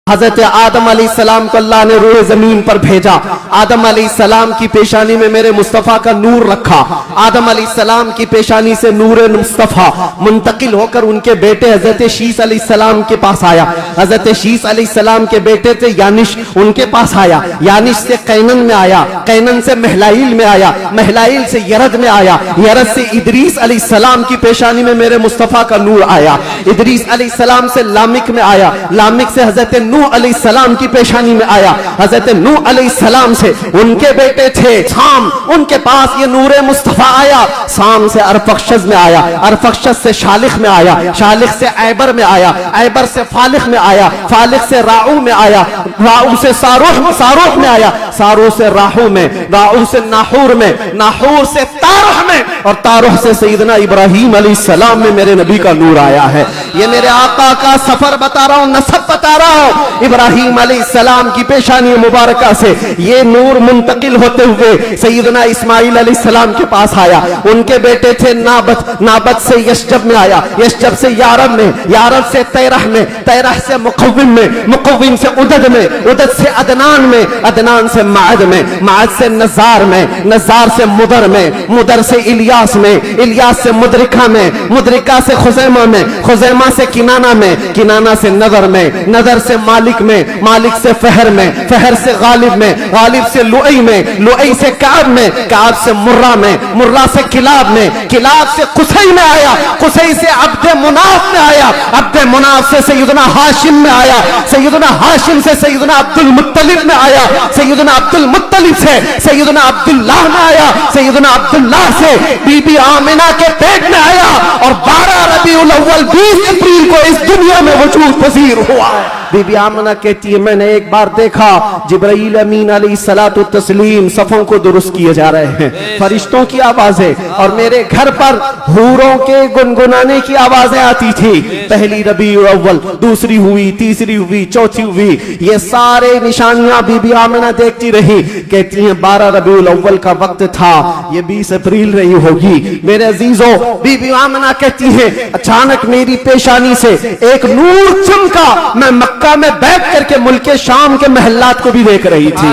हजरत आदम अलैहिस्सलाम को अल्लाह ने रूह जमीन पर भेजा। आदम अलैहिस्सलाम की पेशानी में मेरे मुस्तफ़ा का नूर रखा। आदम अलैहिस्सलाम की पेशानी से नूर मुस्तफ़ा मुंतकिल होकर उनके बेटे हजरत शीस अलैहिस्सलाम के पास आया। हजरत शीस अलैहिस्सलाम के बेटे थे यानिश, उनके पास आया। यानिश से कैनन में आया, कैनन से महलाइल में आया, महलाइल से यरद में आया, यरद से इदरीस अलैहिस्सलाम की पेशानी में मेरे मुस्तफ़ा का नूर आया। इदरीस अलैहिस्सलाम से लामिक में आया, लामिक से हजरत नूह अलैहिस्सलाम की पेशानी में आया। हजरत नूह अलैहिस्सलाम से उनके बेटे थे साम, उनके पास ये नूर मुस्तफा आया। साम से अरफक्षस में आया, अरफक्षस से शालिख में आया, शालिख से ऐबर में आया, ऐबर से फालिख में आया, फालिख से राऊ में आया, राऊ से सारूह में आया, सारूह से राहू में, राहू से नाहूर में, नाहूर से तारुह में, और तारुह से सैयदना इब्राहीम अलैहिस्सलाम में मेरे नबी का नूर आया है। ये मेरे आका का सफर बता रहा हूं, नसब बता रहा हूं। इब्राहीम अलैहिस्सलाम की पेशानी मुबारका से ये नूर मुंतकिल होते हुए सैयदना इस्माइल अलैहिस्सलाम के पास आया। उनके बेटे थे नाबत, नाबत से यशजब में आया, यशजब से यारब में, यारब से तैरह में, तैरह से मुकव्विम में, मुकव्विम से उदद में, उदद से अदनान में, अदनान से माद में, माद से नजार में, नजार से मुदर में, मुदर से इलियास में, इलियास से मुदरिका में, मुदरिका से खुजैमा में, खुजैमा से किनाना में, किनाना से नदर में, नदर से मालिक में, मालिक से फहर में, फहर से गालिब में, गालिब से लुई में, लुई से काब में, काब से मुर्रा में, मुर्रा से किलाब में, किलाब से कुसई में आया, कुसई से अब्दे मुनाफ में आया, अब्दे मुनाफ से सैयदना हाशिम में आया, सैयदना हाशिम से सैयदना अब्दुल मुत्तलिब में आया, सैयदना अब्दुल मुत्तलिब से सैयदना अब्दुल्लाह में आया, सैयदना अब्दुल्लाह से बीबी आमिना के पेट में आया, और 12 रबीउल अव्वल 20 अप्रैल को इस दुनिया में वजूद पजीर हुआ। बीबी आमिना कहती है मैंने एक बार देखा जिब्राईल अमीन अलैहिस्सलातु तस्लीम सफों को दुरुस्त किए जा रहे हैं, फरिश्तों की आवाजें, और मेरे घर पर हूरों के गुनगुनाने की आवाजें आती थी। पहली रबीउल अव्वल, दूसरी हुई, तीसरी हुई, चौथी हुई, ये सारे निशानियां बीबी आमिना देखती रही। कहती हैं 12 रबीउल अव्वल का वक्त था, ये 20 अप्रैल रही होगी। मेरे अजीजों, बीबी आमिना कहती है अचानक मेरी पेशानी से एक नूर चमका। मैं मक्का में बैठ करके मुल्के शाम के महल्लात को भी देख रही थी,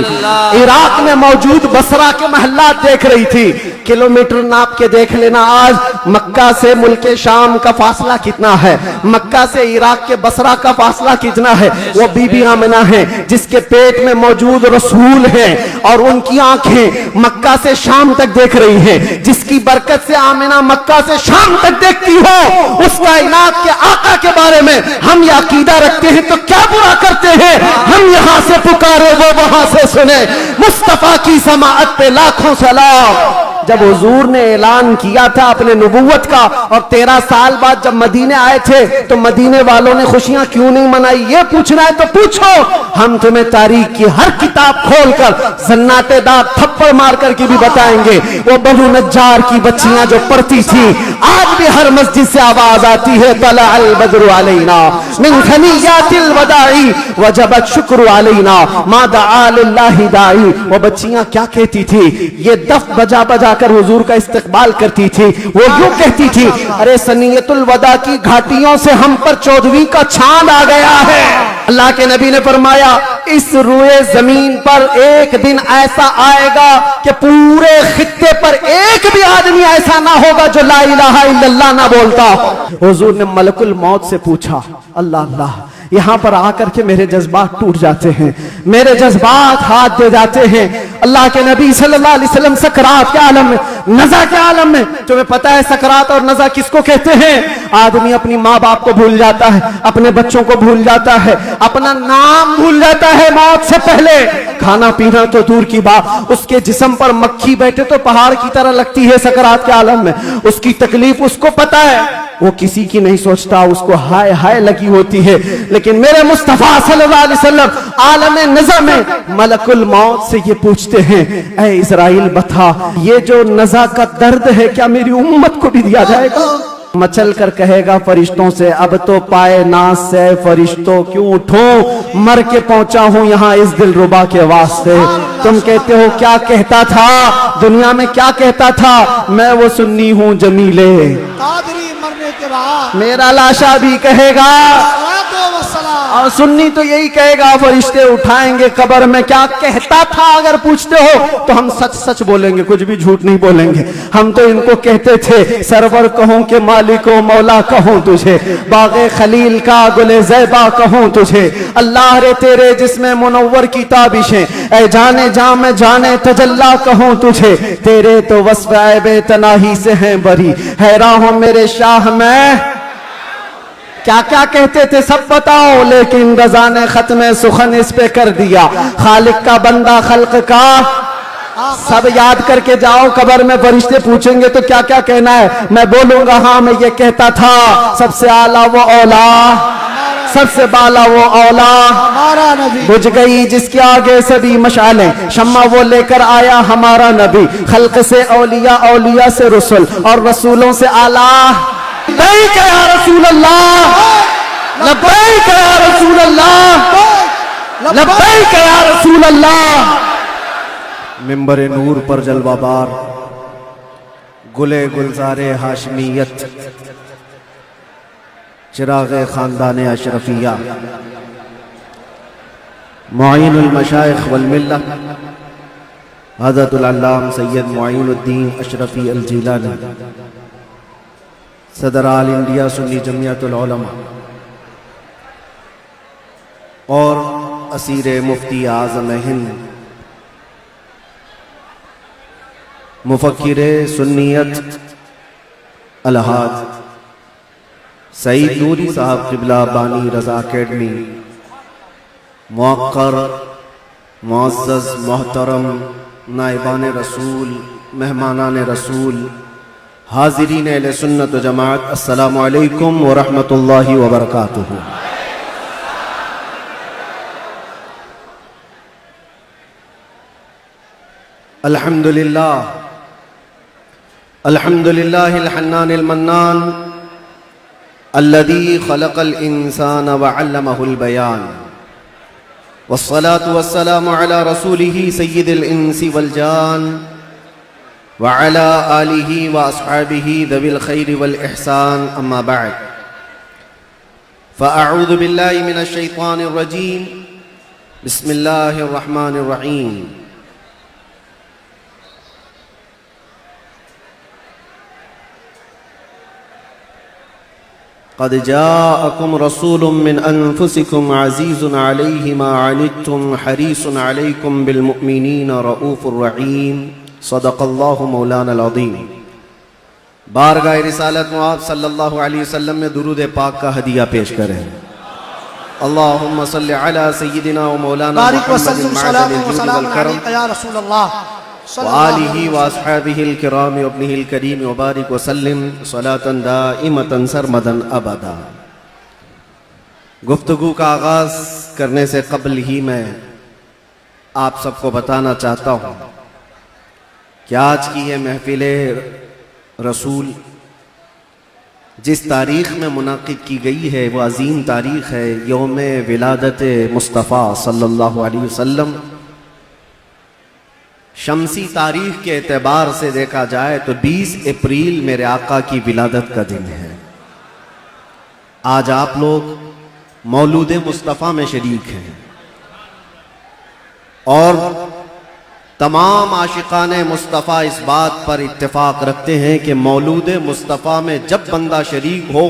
इराक में मौजूद बसरा के महल्लात देख रही थी। किलोमीटर नाप के देख लेना आज मक्का से मुल्के शाम का फासला कितना है, मक्का से इराक के बसरा का फासला कितना है। वो बीबी आमिना है जिसके पेट में मौजूद रसूल है, और उनकी आंखें मक्का से शाम तक देख रही हैं। जिसकी बरकत से आमिना मक्का से शाम तक देखती हो, उस कायनात के आका के बारे में हम ये अकीदा रखते हैं तो क्या बुरा करते हैं। हम यहाँ से पुकारे वो वहां से सुने, मुस्तफा की समाअत पे लाखों सलाम। जब हुजूर ने ऐलान किया था अपने नबुव्वत का, और 13 साल बाद जब मदीने आए थे तो मदीने वालों ने खुशियां क्यों नहीं मनाई, ये पूछना है तो पूछो। हम तुम्हें तारीख की हर किताब खोलकर सन्नाटेदार थप्पड़ मार करके भी बताएंगे। वो बनु नज्जार की बच्चियां जो पढ़ती थी, आज भी हर मस्जिद से आवाज आती है तला अल बद्रु अलैना मिन खनियातिल वदाई वजबत शुक्र अलैना मा दआ लिल्लाहि दाई। वो बच्चियां क्या कहती थी, ये दफ बजा बजा कर हुजूर का इस्तकबाल करती थी। वो यूं कहती थी अरे सनियतुल वदा की घाटियों से हम पर 14वीं का चांद आ गया है। अल्लाह के नबी ने फरमाया इस रुए जमीन पर एक दिन ऐसा आएगा कि पूरे खित्ते पर एक भी आदमी ऐसा ना होगा जो ला इलाहा इल्लल्लाह ना बोलता हो। हुजूर ने मलकुल मौत से पूछा अल्लाह अल्लाह, यहां पर आकर के मेरे जज्बात टूट जाते हैं, मेरे जज्बात हाथ दे जाते हैं। अल्लाह के नबी सल्लल्लाहु अलैहि वसल्लम सकरात के आलम में, नज़ा के आलम में, तुम्हें पता है सकरात और नज़ा किसको कहते हैं। आदमी अपनी माँ बाप को भूल जाता है, अपने बच्चों को भूल जाता है, अपना नाम भूल जाता है मौत से पहले। खाना पीना तो दूर की बात, उसके जिस्म पर मक्खी बैठे तो पहाड़ की तरह लगती है सकरात के आलम में। उसकी तकलीफ उसको पता है, वो किसी की नहीं सोचता, उसको हाय हाय लगी होती है। लेकिन मेरे मुस्तफा सल्लल्लाहु अलैहि वसल्लम आलम नज़ा में मलकुल मौत से ये पूछते हैं ऐ इज़राइल बता, ये जो नज़ा का दर्द है क्या मेरी उम्मत को भी दिया जाएगा। मचल कर कहेगा फरिश्तों से अब तो पाए नाज से फरिश्तों क्यों उठो, मर के पहुंचा हूं यहाँ इस दिलरुबा के वास्ते। तुम कहते हो क्या कहता था दुनिया में, क्या कहता था, मैं वो सुन्नी हूं जमीले, कादरी मरने के बाद मेरा लाशा भी कहेगा और सुन्नी तो यही कहेगा फरिश्ते उठाएंगे कब्र में। क्या कहता था अगर पूछते हो तो हम सच सच बोलेंगे, कुछ भी झूठ नहीं बोलेंगे। हम तो इनको कहते थे सरवर कहूं के मालिको मौला कहूं तुझे, बागे खलील का गुले ज़ैबा कहूं तुझे। अल्लाह रे तेरे जिसमें मुनव्वर की ताबिशें, ऐ जाने जा में जाने तजल्ला कहूं तुझे। तेरे तो वस्फ़ ऐबे तनाही से हैं बरी, हैरान हो मेरे शाह में। क्या क्या कहते थे सब बताओ, लेकिन रज़ा ने खत्म सुखन इस पे कर दिया। खालिक का बंदा खल्क का, सब याद करके जाओ। कब्र में फरिश्ते पूछेंगे तो क्या क्या कहना है। मैं बोलूंगा हाँ मैं ये कहता था, सबसे आला वो औला, सबसे बाला वो औला, हमारा नबी। बुझ गई जिसके आगे सभी मशालें, शम्मा वो लेकर आया हमारा नबी। खल्क से औलिया, औलिया से रसूल, और रसूलों से आला। लब्बैक या रसूल अल्लाह, लब्बैक या रसूल अल्लाह, लब्बैक या रसूल अल्लाह। मिंबर नूर पर जलवाबार, गुले गुलजारे हाशमियत, चिरागे खानदान अशरफिया, मुईनुल मशाइख वल मिल्लह हज़रतुल अल्लाम सैयद मुईनुद्दीन अशरफी अल जिलानी, सदर आल इंडिया सुन्नी जमियतुल उलमा और असीर मुफ्ती आज़म हिंद, मुफक्किर सुन्नियत अलहाज सईद नूरी साहब क़िबला बानी रज़ा अकेडमी, मुअक्कर मुअज़्ज़ज़ मोहतरम नाइबान रसूल, मेहमानान रसूल, हाज़िरीन अहले सुन्नत व जमाअत, अस्सलामु अलैकुम व रहमतुल्लाहि व बरकातुहू। अल्हम्दुलिल्लाह, अल्हम्दुलिल्लाहिल हन्नानिल मन्नान, अल्लज़ी खलक़ल इंसान व अल्लमहुल बयान, वस्सलातु वस्सलामु अला रसूलिही सय्यिदिल इंसी वल जान, व अला आलिही व अस्हाबिही दविल खैरि वल इहसान, अम्मा बअद। फ़अऊज़ु बिल्लाहि मिनश शैतानिर रजीम, बिस्मिल्लाहिर रहमानिर रहीम। क़द जाअकुम रसूलुम मिन अनफुसिकुम अज़ीज़ुन अलैहि मा अनित्तुम हरीसुन अलैकुम बिल मुमिनीना रऊफ़ुर रहीम। सदक़ल्लाहु मौलानल अज़ीम। बारगाह रिसालत में आप सल्लल्लाहु अलैहि वसल्लम में दुरूद पाक का हदिया पेश करें। अल्लाहुम्मा सल्लि अला सय्यिदिना व मौलाना मुहम्मदिन मअज़लिल जूद वल करम या रसूल अल्लाह व आलिही व अस्हाबिहिल किराम व इब्निहिल करीम व बारिक व सल्लिम सलातन दाइमतन सरमदन अबदा। गुफ्तगू का आगाज़ करने से कबल ही मैं आप सबको बताना चाहता हूँ कि आज की ये महफिल रसूल जिस तारीख़ में मुनाक़िद की गई है वो अज़ीम तारीख़ है, यौम विलादत मुस्तफ़ा सल्लल्लाहु अलैहि वसल्लम। शमसी तारीख़ के एतबार से देखा जाए तो 20 अप्रैल मेरे आका की विलादत का दिन है। आज आप लोग मौलूद मुस्तफ़ा में शरीक हैं और तमाम आशिकाने मुस्तफ़ा इस बात पर इत्तेफाक रखते हैं कि मौलूद मुस्तफ़ा में जब बंदा शरीक हो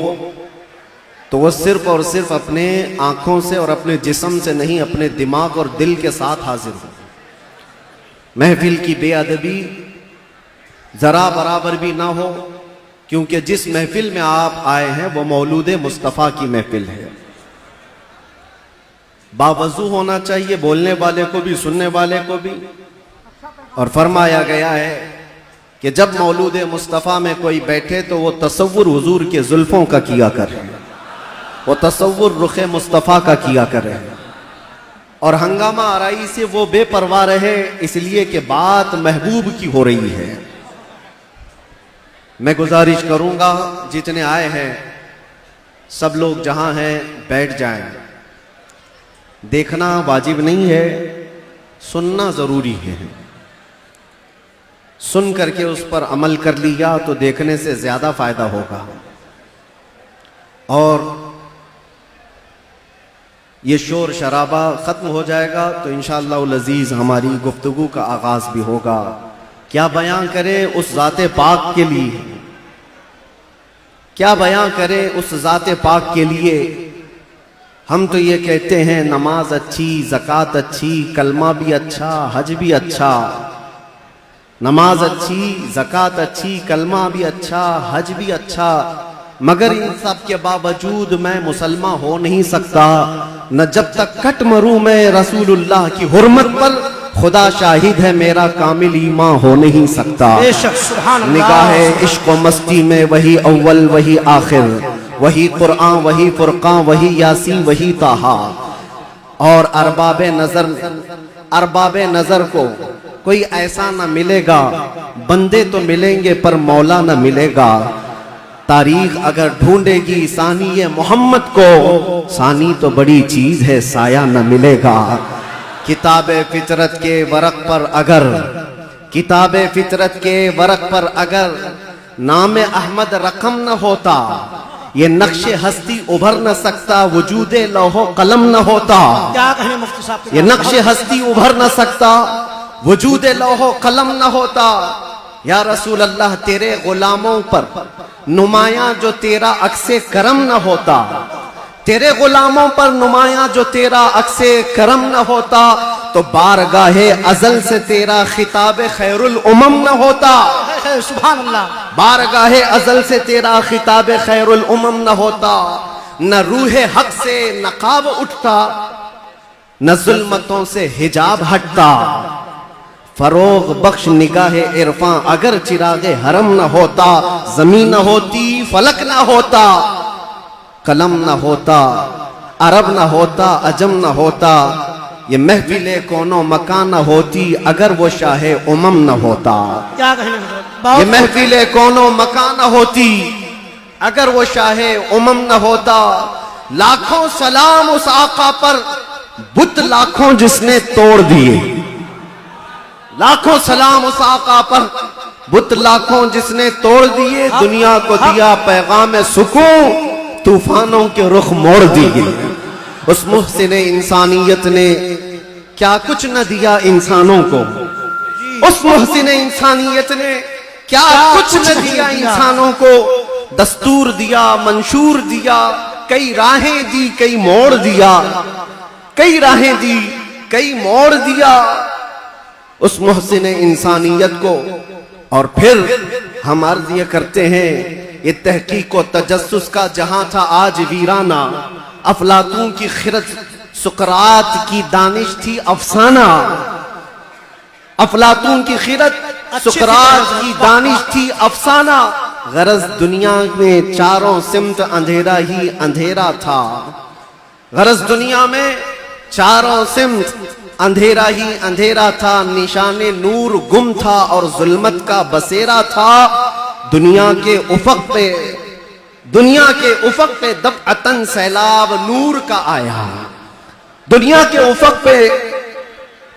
तो वह सिर्फ और सिर्फ अपने आँखों से और अपने जिस्म से नहीं, अपने दिमाग और दिल के साथ हाजिर हो। महफिल की बेअदबी ज़रा बराबर भी ना हो, क्योंकि जिस महफिल में आप आए हैं वो मौलूद मुस्तफ़ा की महफिल है। बावजू होना चाहिए, बोलने वाले को भी सुनने वाले को भी। और फरमाया गया है कि जब मौलूद मुस्तफ़ा में कोई बैठे तो वो तसव्वुर हुजूर के जुल्फ़ों का किया करे, वो तसव्वुर रुख़ मुस्तफ़ा का किया करे और हंगामा आराई से वो बेपरवाह रहे, इसलिए कि बात महबूब की हो रही है। मैं गुजारिश करूंगा जितने आए हैं सब लोग जहां हैं बैठ जाएं। देखना वाजिब नहीं है, सुनना ज़रूरी है। सुन करके उस पर अमल कर लिया तो देखने से ज़्यादा फ़ायदा होगा। और ये शोर शराबा ख़त्म हो जाएगा तो इंशाअल्लाह अज़ीज़ हमारी गुफ्तगू का आगाज़ भी होगा। क्या बयां करें उस ज़ाते पाक के लिए, क्या बयां करें उस ज़ाते पाक के लिए। हम तो ये कहते हैं नमाज अच्छी, ज़कात अच्छी, कलमा भी अच्छा, हज भी अच्छा। नमाज अच्छी, ज़कात अच्छी, कलमा भी अच्छा, हज भी अच्छा, मगर इन सब के बावजूद मैं मुसलमान हो नहीं सकता। न जब तक कट मरूं मैं रसूलुल्लाह की हुर्मत पर, खुदा शाहिद है मेरा कामिल ईमान हो नहीं सकता। बेशक सुभान अल्लाह। निगाहे इश्क व मस्ती में वही अव्वल वही आखिर, वही कुरान वही फुरकान वही यासीन वही ताहा। और अरबाबे नजर को कोई ऐसा न मिलेगा, बंदे तो मिलेंगे पर मौला न मिलेगा। तारीख अगर ढूंढेगी सानी मोहम्मद को, सानी तो बड़ी चीज है साया न मिलेगा। किताबे फितरत के वरक पर अगर, किताबे फितरत के वरक पर अगर नाम अहमद रकम न होता, ये नक्शे हस्ती उभर न सकता, वजूदे लौहो कलम न होता। क्या कहें मुफ्ती साहब, ये नक्शे हस्ती उभर न सकता, वजूदे लौहो कलम न होता। या रसूल अल्लाह तेरे गुलामों पर नुमाया जो तेरा अक्से करम न होता, तेरे गुलामों पर नुमाया जो तेरा अक्से करम न होता, तो बारगाहे अजल से तेरा खिताब खैरुल उमम न होता। सुभान अल्लाह। बारगाहे अजल से तेरा खिताब खैरुल उमम न होता। न रूहे हक से नकाब उठता, न जुल्मतों से हिजाब हटता। फरोग बख्श निगाहे इरफां अगर चिरागे हरम न होता, जमीन न होती फलक न होता, कलम न होता, अरब न होता, अजम न होता। ये महफिले कोनो मकान न होती अगर वो शाहे उमम न होता। क्या कहें, ये महफिले कोनो मकान न होती अगर वो शाहे उमम न होता। लाखों सलाम उस आका पर, बुत लाखों जिसने तोड़ दिए। लाखों सलाम उस आका पर, बुत लाखों जिसने तोड़ दिए। दुनिया को दिया पैगाम सुकून, तूफानों के रुख मोड़ दिए। उस मुहसिन इंसानियत ने क्या कुछ न दिया इंसानों को, उस मुहसिन इंसानियत ने क्या कुछ न दिया इंसानों को। दस्तूर दिया, मंशूर दिया, कई राहें दी, कई मोड़ दिया, कई राहें दी, कई मोड़ दिया उस मुहसिन इंसानियत को। और फिर हम अर्ज ये करते हैं, ये तहकीक व तजस्सुस का जहां था आज वीराना। अफलातून की खिरत, सुकरात की दानिश थी अफसाना। अफलातून की खिरत, सुकरात की दानिश थी अफसाना। गरज दुनिया में चारों सिमत अंधेरा ही अंधेरा था। गरज दुनिया में चारों सिमत अंधेरा ही अंधेरा था। निशाने नूर गुम था और जुल्मत का बसेरा था। दुनिया के उफक पे, दुनिया के उफक पे दफ़अतन सैलाब नूर का आया। दुनिया के उफक पे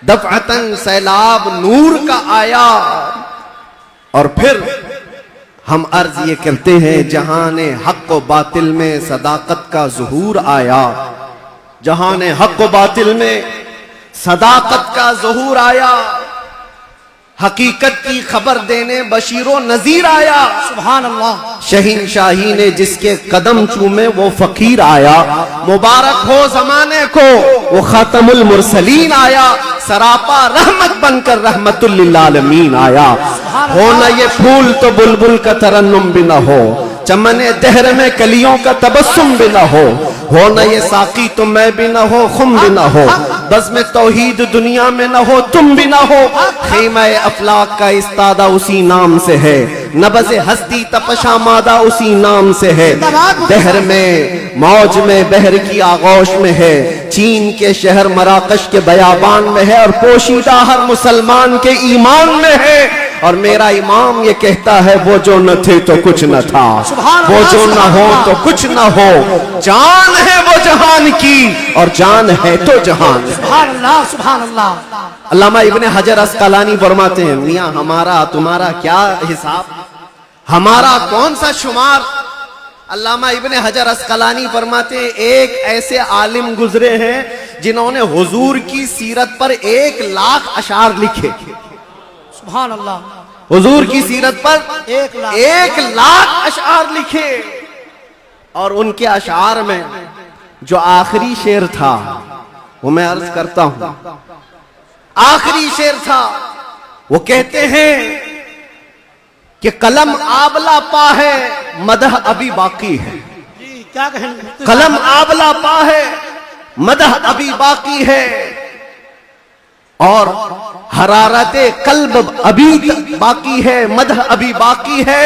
दफ़अतन सैलाब नूर का आया। और फिर हम अर्ज ये करते हैं, जहाने हक व बातिल में सदाकत का ज़ुहूर आया। जहाने हक व बातिल में सदाकत का ज़ुहूर आया। हकीकत की खबर देने बशीरो नजीर आया। सुभान अल्लाह। शहीनशाही ने जिसके कदम चूमे वो फकीर आया। मुबारक हो जमाने को वो खातमुल मुरसलीन आया। सरापा रहमत बनकर रहमतुल लिल आलमीन आया। हो न ये फूल तो बुलबुल का तरन्नुम भी न हो, चमने दहर में कलियों का तबस्सुम भी न हो न ये साकी तो मैं भी न हो, खुम भी न हो, बज़्म तौहीद दुनिया में न हो, तुम भी न हो। खीमा अफलाक का इस्तादा उसी नाम से है, नबज़ हस्ती तपशा मादा उसी नाम से है। दहर में मौज में बहर की आगोश में है, चीन के शहर मराकश के बयाबान में है, और पोशीदा हर मुसलमान के ईमान में है। और मेरा इमाम ये कहता है, वो जो न थे तो कुछ न था, वो जो न हो तो कुछ न हो। जान है वो जहान की और जान है तो जहान। सुभान अल्लाह, सुभान अल्लाह। अल्लामा इब्ने हजर अस्कलानी फरमाते हैं, मियां हमारा तुम्हारा क्या हिसाब, हमारा कौन सा शुमार, अल्लामा इब्ने हजर अस्कलानी फरमाते हैं, एक ऐसे आलिम गुजरे हैं जिन्होंने हुजूर की सीरत पर 1,00,000 अशार लिखे। सुभान अल्लाह। हुजूर की सीरत पर 1,00,000 1,00,000 अशार लिखे। और उनके अशार में जो आखिरी शेर था वो मैं अर्ज करता हूं, आखिरी शेर था, वो कहते हैं कि कलम आबला पा है मदह अभी बाकी है। जी क्या कहेंगे? कलम आबला पा है मदह अभी बाकी है, और हरारते कल्ब अभी बाकी है, मदह अभी बाकी है।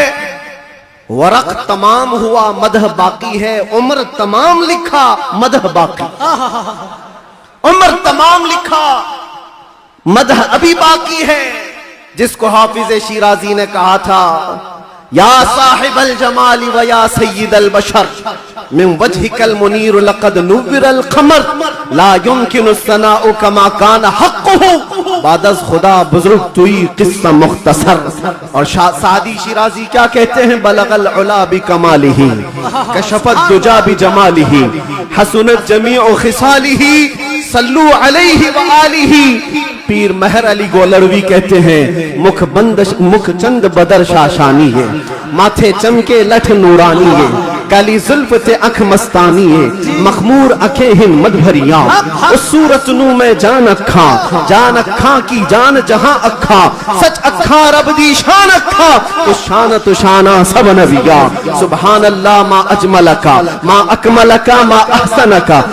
वरक तमाम हुआ मदह बाकी है, उम्र तमाम लिखा मदह बाकी, उम्र तमाम लिखा मदह अभी बाकी है। जिसको हाफिज शिराजी ने कहा था, या साहिबल जमाली व या सय्यिदल बशर मिन वजहिकल मुनीर लक़द नुव्विरल क़मर ला युमकिनु सनाउ कमा कान हक़्क़ुहु बादज़ खुदा बुज़ुर्ग तुई क़िस्सा मुख़्तसर। और सादी शिराजी क्या कहते हैं, बलगल उला बि कमालिही कशफत दुजा बि जमालिही हसनत जमीउ खिसालिही सल्लू अलैहि व आलिही। पीर महर अली गोलरवी कहते हैं, मुख बंद मुख चंद बदर शाशानी है, माथे चमके लठ नूरानी है, काली जुल्फ ते अख मस्तानी है, मखमूर अखे हिन मधभरिया, उस सूरत नू में जान अखा की जान जहां अखा, सच अखा रब दी शान अखा, उस शान तो शाना सब नबिया। सुभान अल्लाह मा अजमलका मा अकमलका मा अहसनका,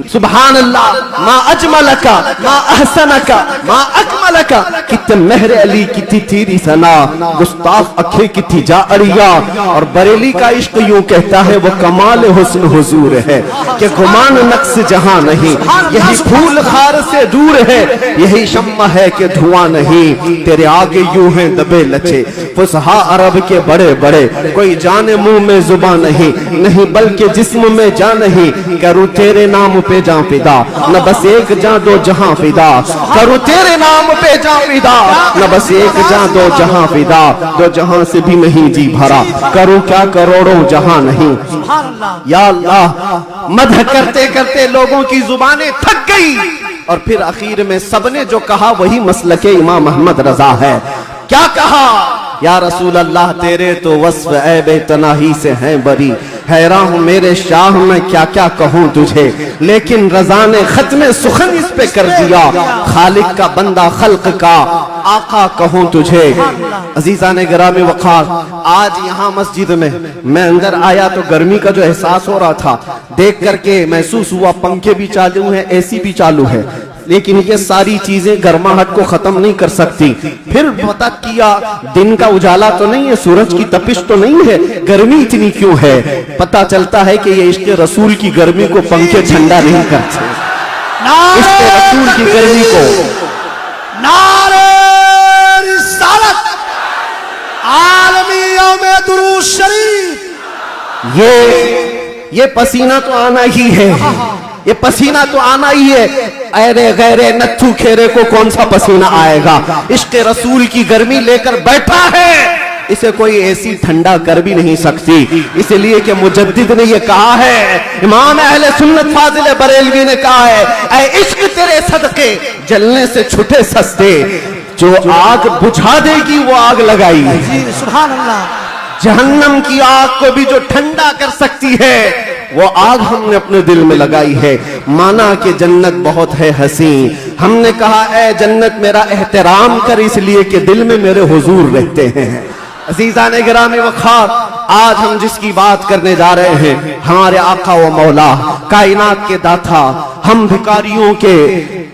सुभान अल्लाह मा अजमलका मा अहसनका मा अकमलका। कितने महर अली कितनी तेरी सना, गुस्ताफ अखे कितनी जा अरिया। और बरेली का इश्क यूं कहता है, वो कमाल हुस्न हुजूर है कि गुमान नक्स जहां नहीं, यही फूल खार से दूर है, यही शम्मा है कि धुआं नहीं। तेरे आगे यूं है दबे लचे फुसहा अरब के बड़े बड़े, कोई जाने मुंह में जुबान नहीं, नहीं बल्कि जिस्म में जान नहीं। करूं तेरे नाम पे जां फिदा, न बस एक जां दो जहां फिदा, करूं तेरे नाम पे जां फिदा, न बस एक जां दो जहां फिदा, दो जहां से भी नहीं जी भरा, करूं क्या करोड़ों जहां नहीं। या अल्लाह, मदह करते करते लोगों की जुबानें थक गई, और फिर आखिर में सबने जो कहा वही मसलके इमाम अहमद रजा है। क्या कहा, या रसूल अल्लाह तेरे तो वस्फ ऐबे तनाही से हैं बरी, हैरान हूं मेरे शाह मैं क्या क्या कहूं तुझे, लेकिन रजा ने खत्म सुखन इस पे कर दिया, खालिक का बंदा खल्क का आका कहूं तुझे। अजीजा ने गिरामी वक़ार, आज यहाँ मस्जिद में मैं अंदर आया तो गर्मी का जो एहसास हो रहा था देख करके महसूस हुआ, पंखे भी चालू है, एसी भी चालू है, लेकिन ये सारी चीजें गर्माहट को खत्म नहीं कर सकती। फिर पता किया दिन का उजाला तो नहीं है, सूरज की तपिश तो नहीं है, गर्मी इतनी क्यों है। पता चलता है कि ये इश्क़ रसूल की गर्मी को पंखे ठंडा नहीं करते, इश्क़ रसूल की गर्मी को। नारे रिसालत, आलमी यौम दुरूद शरीफ। ये पसीना तो आना ही है, ये पसीना तो आना ही है। अरे गैरे नत्थू खेरे को कौन सा पसीना आएगा, इश्क़ रसूल की गर्मी लेकर बैठा है, इसे कोई ऐसी ठंडा कर भी नहीं सकती। इसलिए कि मुजद्दिद ने ये कहा है, इमाम अहले सुन्नत फाजिल बरेलवी ने कहा है, ऐ इश्क तेरे सदके जलने से छुटे सस्ते, जो आग बुझा देगी वो आग लगाई। सुभान अल्लाह। जहन्नम की आग को भी जो ठंडा कर सकती है वो आग हमने अपने दिल में लगाई है। माना कि जन्नत बहुत है हसी, हमने कहा ऐ जन्नत मेरा एहतराम कर, इसलिए कि दिल में मेरे हुजूर रहते हैं। अजीजा ने गिरामी वक़ार, आज हम जिसकी बात करने जा रहे हैं, हमारे आका व मौला कायनात के दाता, हम भिखारियों के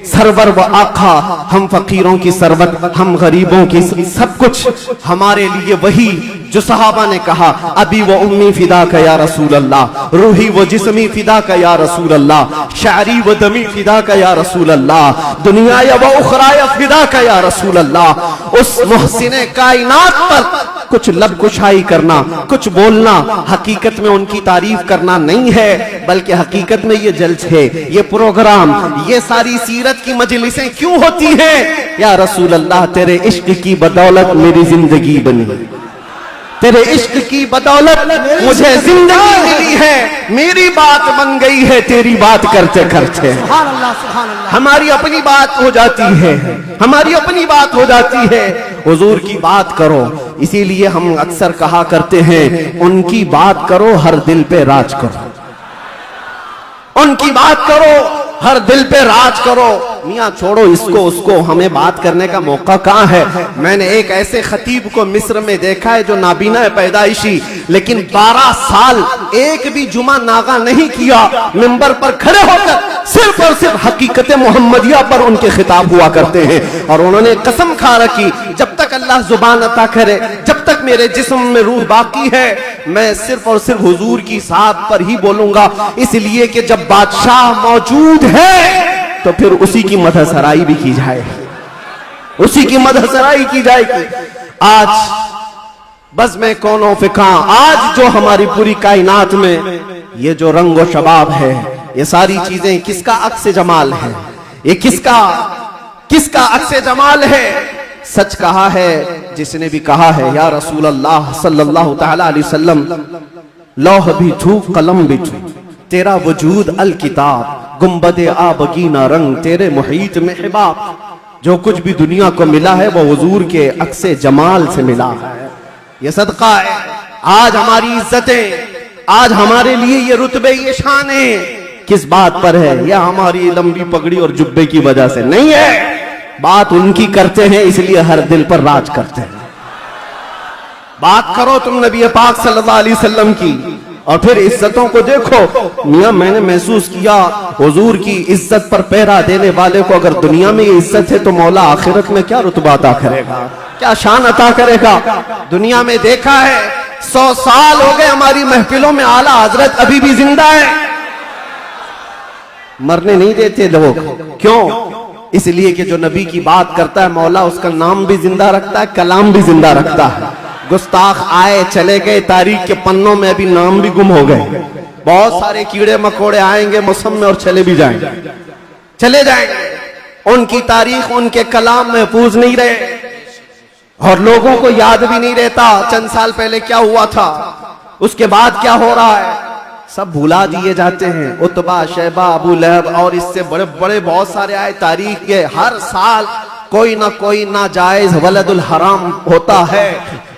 सरवर व आका, हम फकीरों की सरवत, हम गरीबों की सब कुछ, हमारे लिए वही जो सहाबा ने कहा, अभी वो उम्मी फिदा का या रसूल अल्लाह, रूही वो जिस्मी फिदा का या रसूल अल्लाह, शारी वो दमी फिदा का या रसूल अल्लाह, दुनिया या वो उखराया फिदा का या रसूल अल्लाह। उस मुहसिने कायनात पर कुछ लब कुशाई करना, कुछ बोलना, हकीकत में उनकी तारीफ करना नहीं है, बल्कि हकीकत में ये जलसे, ये प्रोग्राम, ये सारी सीरत की मजलिसें क्यों होती हैं? या रसूल अल्लाह तेरे इश्क की बदौलत मेरी जिंदगी बनी। तेरे इश्क की बदौलत मुझे जिंदगी मिली है, मेरी बात बन गई है तेरी बात करते करते। सुभान अल्लाह, सुभान अल्लाह। हमारी अपनी बात हो जाती है, हमारी अपनी बात हो जाती है, हुजूर की बात करो। इसीलिए हम अक्सर कहा करते हैं, उनकी बात करो हर दिल पे राज करो, उनकी बात करो हर दिल पे राज करो। मियाँ छोड़ो इसको उसको, हमें बात करने का मौका कहाँ है। मैंने एक ऐसे खतीब को मिस्र में देखा है जो नाबीना है पैदाइशी, लेकिन 12 साल एक भी जुमा नागा नहीं किया, मिंबर पर खड़े होकर सिर्फ और सिर्फ हकीकत मोहम्मदिया पर उनके खिताब हुआ करते हैं। और उन्होंने कसम खा रखी, जब तक अल्लाह जुबान अता करे, जब तक मेरे जिस्म में रूह बाकी है, मैं सिर्फ और सिर्फ हुजूर की साथ पर ही बोलूंगा। इसलिए कि जब बादशाह मौजूद है तो फिर उसी की मदहसराई भी की जाएगी, उसी की मदहसराई की जाएगी। आज बस में कौनो फिका, आज जो हमारी पूरी कायनात में ये जो रंग व शबाब है, ये सारी चीजें किसका अक्स जमाल है, ये किसका अक्स जमाल है। सच कहा है जिसने भी कहा है, या रसूल अल्लाह सल्लल्लाहु तआला अलैहि वसल्लम, लौह भी छू कलम भी छू, तेरा वजूद अल किताब, गुम्बदे आबगीना रंग, तेरे मुहीत में हिबाब। जो कुछ भी दुनिया को मिला है वो हुजूर के अक्से जमाल से मिला है। ये सदका है। आज हमारी इज्जतें, आज हमारे लिए ये रुतबे, ये शाने किस बात पर है? या हमारी लंबी पगड़ी और जुब्बे की वजह से नहीं है। बात उनकी करते हैं, इसलिए हर दिल पर राज करते हैं। बात करो तुम नबी पाक सल्लल्लाहु अलैहि वसल्लम की, और फिर इज्जतों को देखो। मियां मैंने महसूस किया, हुजूर की इज्जत पर पहरा देने वाले को अगर दुनिया में ये इज्जत है तो मौला आखिरत में क्या रुतबा अता करेगा, क्या शान अता करेगा। दुनिया में देखा है, 100 साल हो गए हमारी महफिलों में आला हजरत अभी भी जिंदा है, मरने नहीं देते लोग। क्यों? इसलिए कि जो नबी की बात करता है मौला उसका नाम भी जिंदा रखता है, कलाम भी जिंदा रखता है। गुस्ताख आए चले गए, तारीख के पन्नों में अभी नाम भी गुम हो गए। बहुत सारे कीड़े मकोड़े आएंगे मौसम में और चले भी जाएंगे, चले जाएंगे। उनकी तारीख, उनके कलाम महफूज नहीं रहे और लोगों को याद भी नहीं रहता। चंद साल पहले क्या हुआ था, उसके बाद क्या हो रहा है, सब भुला दिए जाते हैं। उतबा, शैबा, अबू लहब और इससे बड़े बड़े बहुत सारे आए तारीख के। हर साल कोई ना जायज वलदुल हराम होता है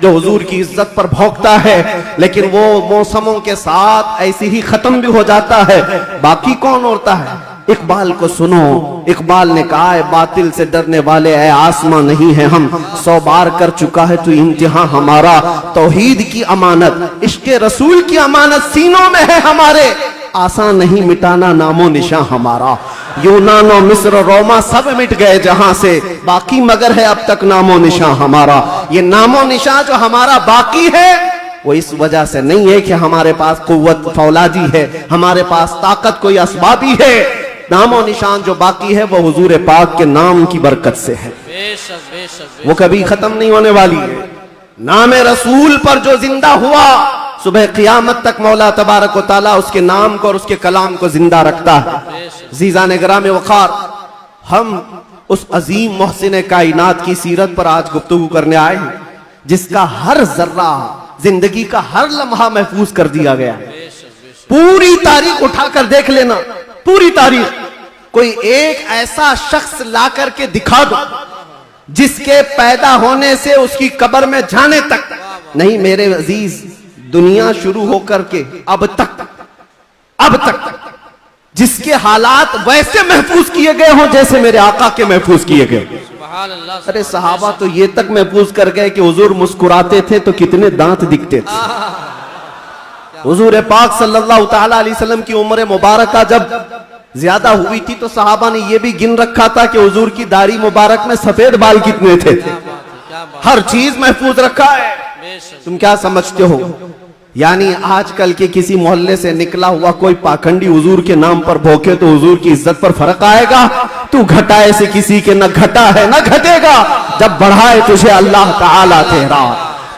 जो हुजूर की इज्जत पर भौंकता है, लेकिन वो मौसमों के साथ ऐसे ही खत्म भी हो जाता है। बाकी कौन होता है? इकबाल को सुनो, इकबाल ने कहा है, बातिल से डरने वाले है आसमां नहीं है हम, 100 बार कर चुका है तू इम्तिहान हमारा। तौहीद की अमानत, इश्क रसूल की अमानत सीनों में है हमारे, आसान नहीं मिटाना नामो निशान हमारा। यूनानो मिस्र रोमा सब मिट गए जहां से, बाकी मगर है अब तक नामो निशान हमारा। ये नामो निशान जो हमारा बाकी है वो इस वजह से नहीं है कि हमारे पास कुव्वत फौलादी है, हमारे पास ताकत कोई असबाबी है। नामो निशान जो बाकी है वो हुजूर पाक के नाम की बरकत से है, वो कभी खत्म नहीं होने वाली है। नाम रसूल पर जो जिंदा हुआ, सुबह क़ियामत तक मौला तबारक व तआला उसके नाम को और उसके कलाम को जिंदा रखता है। ज़ीज़ान गिराम वक़ार, हम उस अजीम मोहसिन कायनात की सीरत पर आज गुफ्तगू करने आए हैं, जिसका हर जर्रा, जिंदगी का हर लम्हा महफूज कर दिया गया है। पूरी तारीख उठाकर देख लेना, पूरी तारीख। कोई एक ऐसा शख्स ला करके दिखा दो जिसके पैदा होने से उसकी कब्र में जाने तक, नहीं मेरे अजीज, दुनिया शुरू होकर के अब तक जिसके हालात वैसे महफूज किए गए हों जैसे मेरे आका के महफूज किए गए। अरे सहाबा तो ये तक महफूज कर गए कि हुजूर मुस्कुराते थे तो कितने दांत दिखते थे। हुजूर पाक सल्लल्लाहु तआला अलैहि वसल्लम की उम्र मुबारका जब ज्यादा हुई थी तो सहाबा ने यह भी गिन रखा था कि हुजूर की दाढ़ी मुबारक में सफेद बाल कितने थे। हर चीज महफूज रखा है। तुम क्या समझते हो, यानी आजकल के किसी मोहल्ले से निकला हुआ कोई पाखंडी हुजूर के नाम पर भोंके तो हुजूर की इज्जत पर फर्क आएगा? तू घटाए से किसी के न घटा है न घटेगा, जब बढ़ाए तुझे अल्लाह ताला तेरा।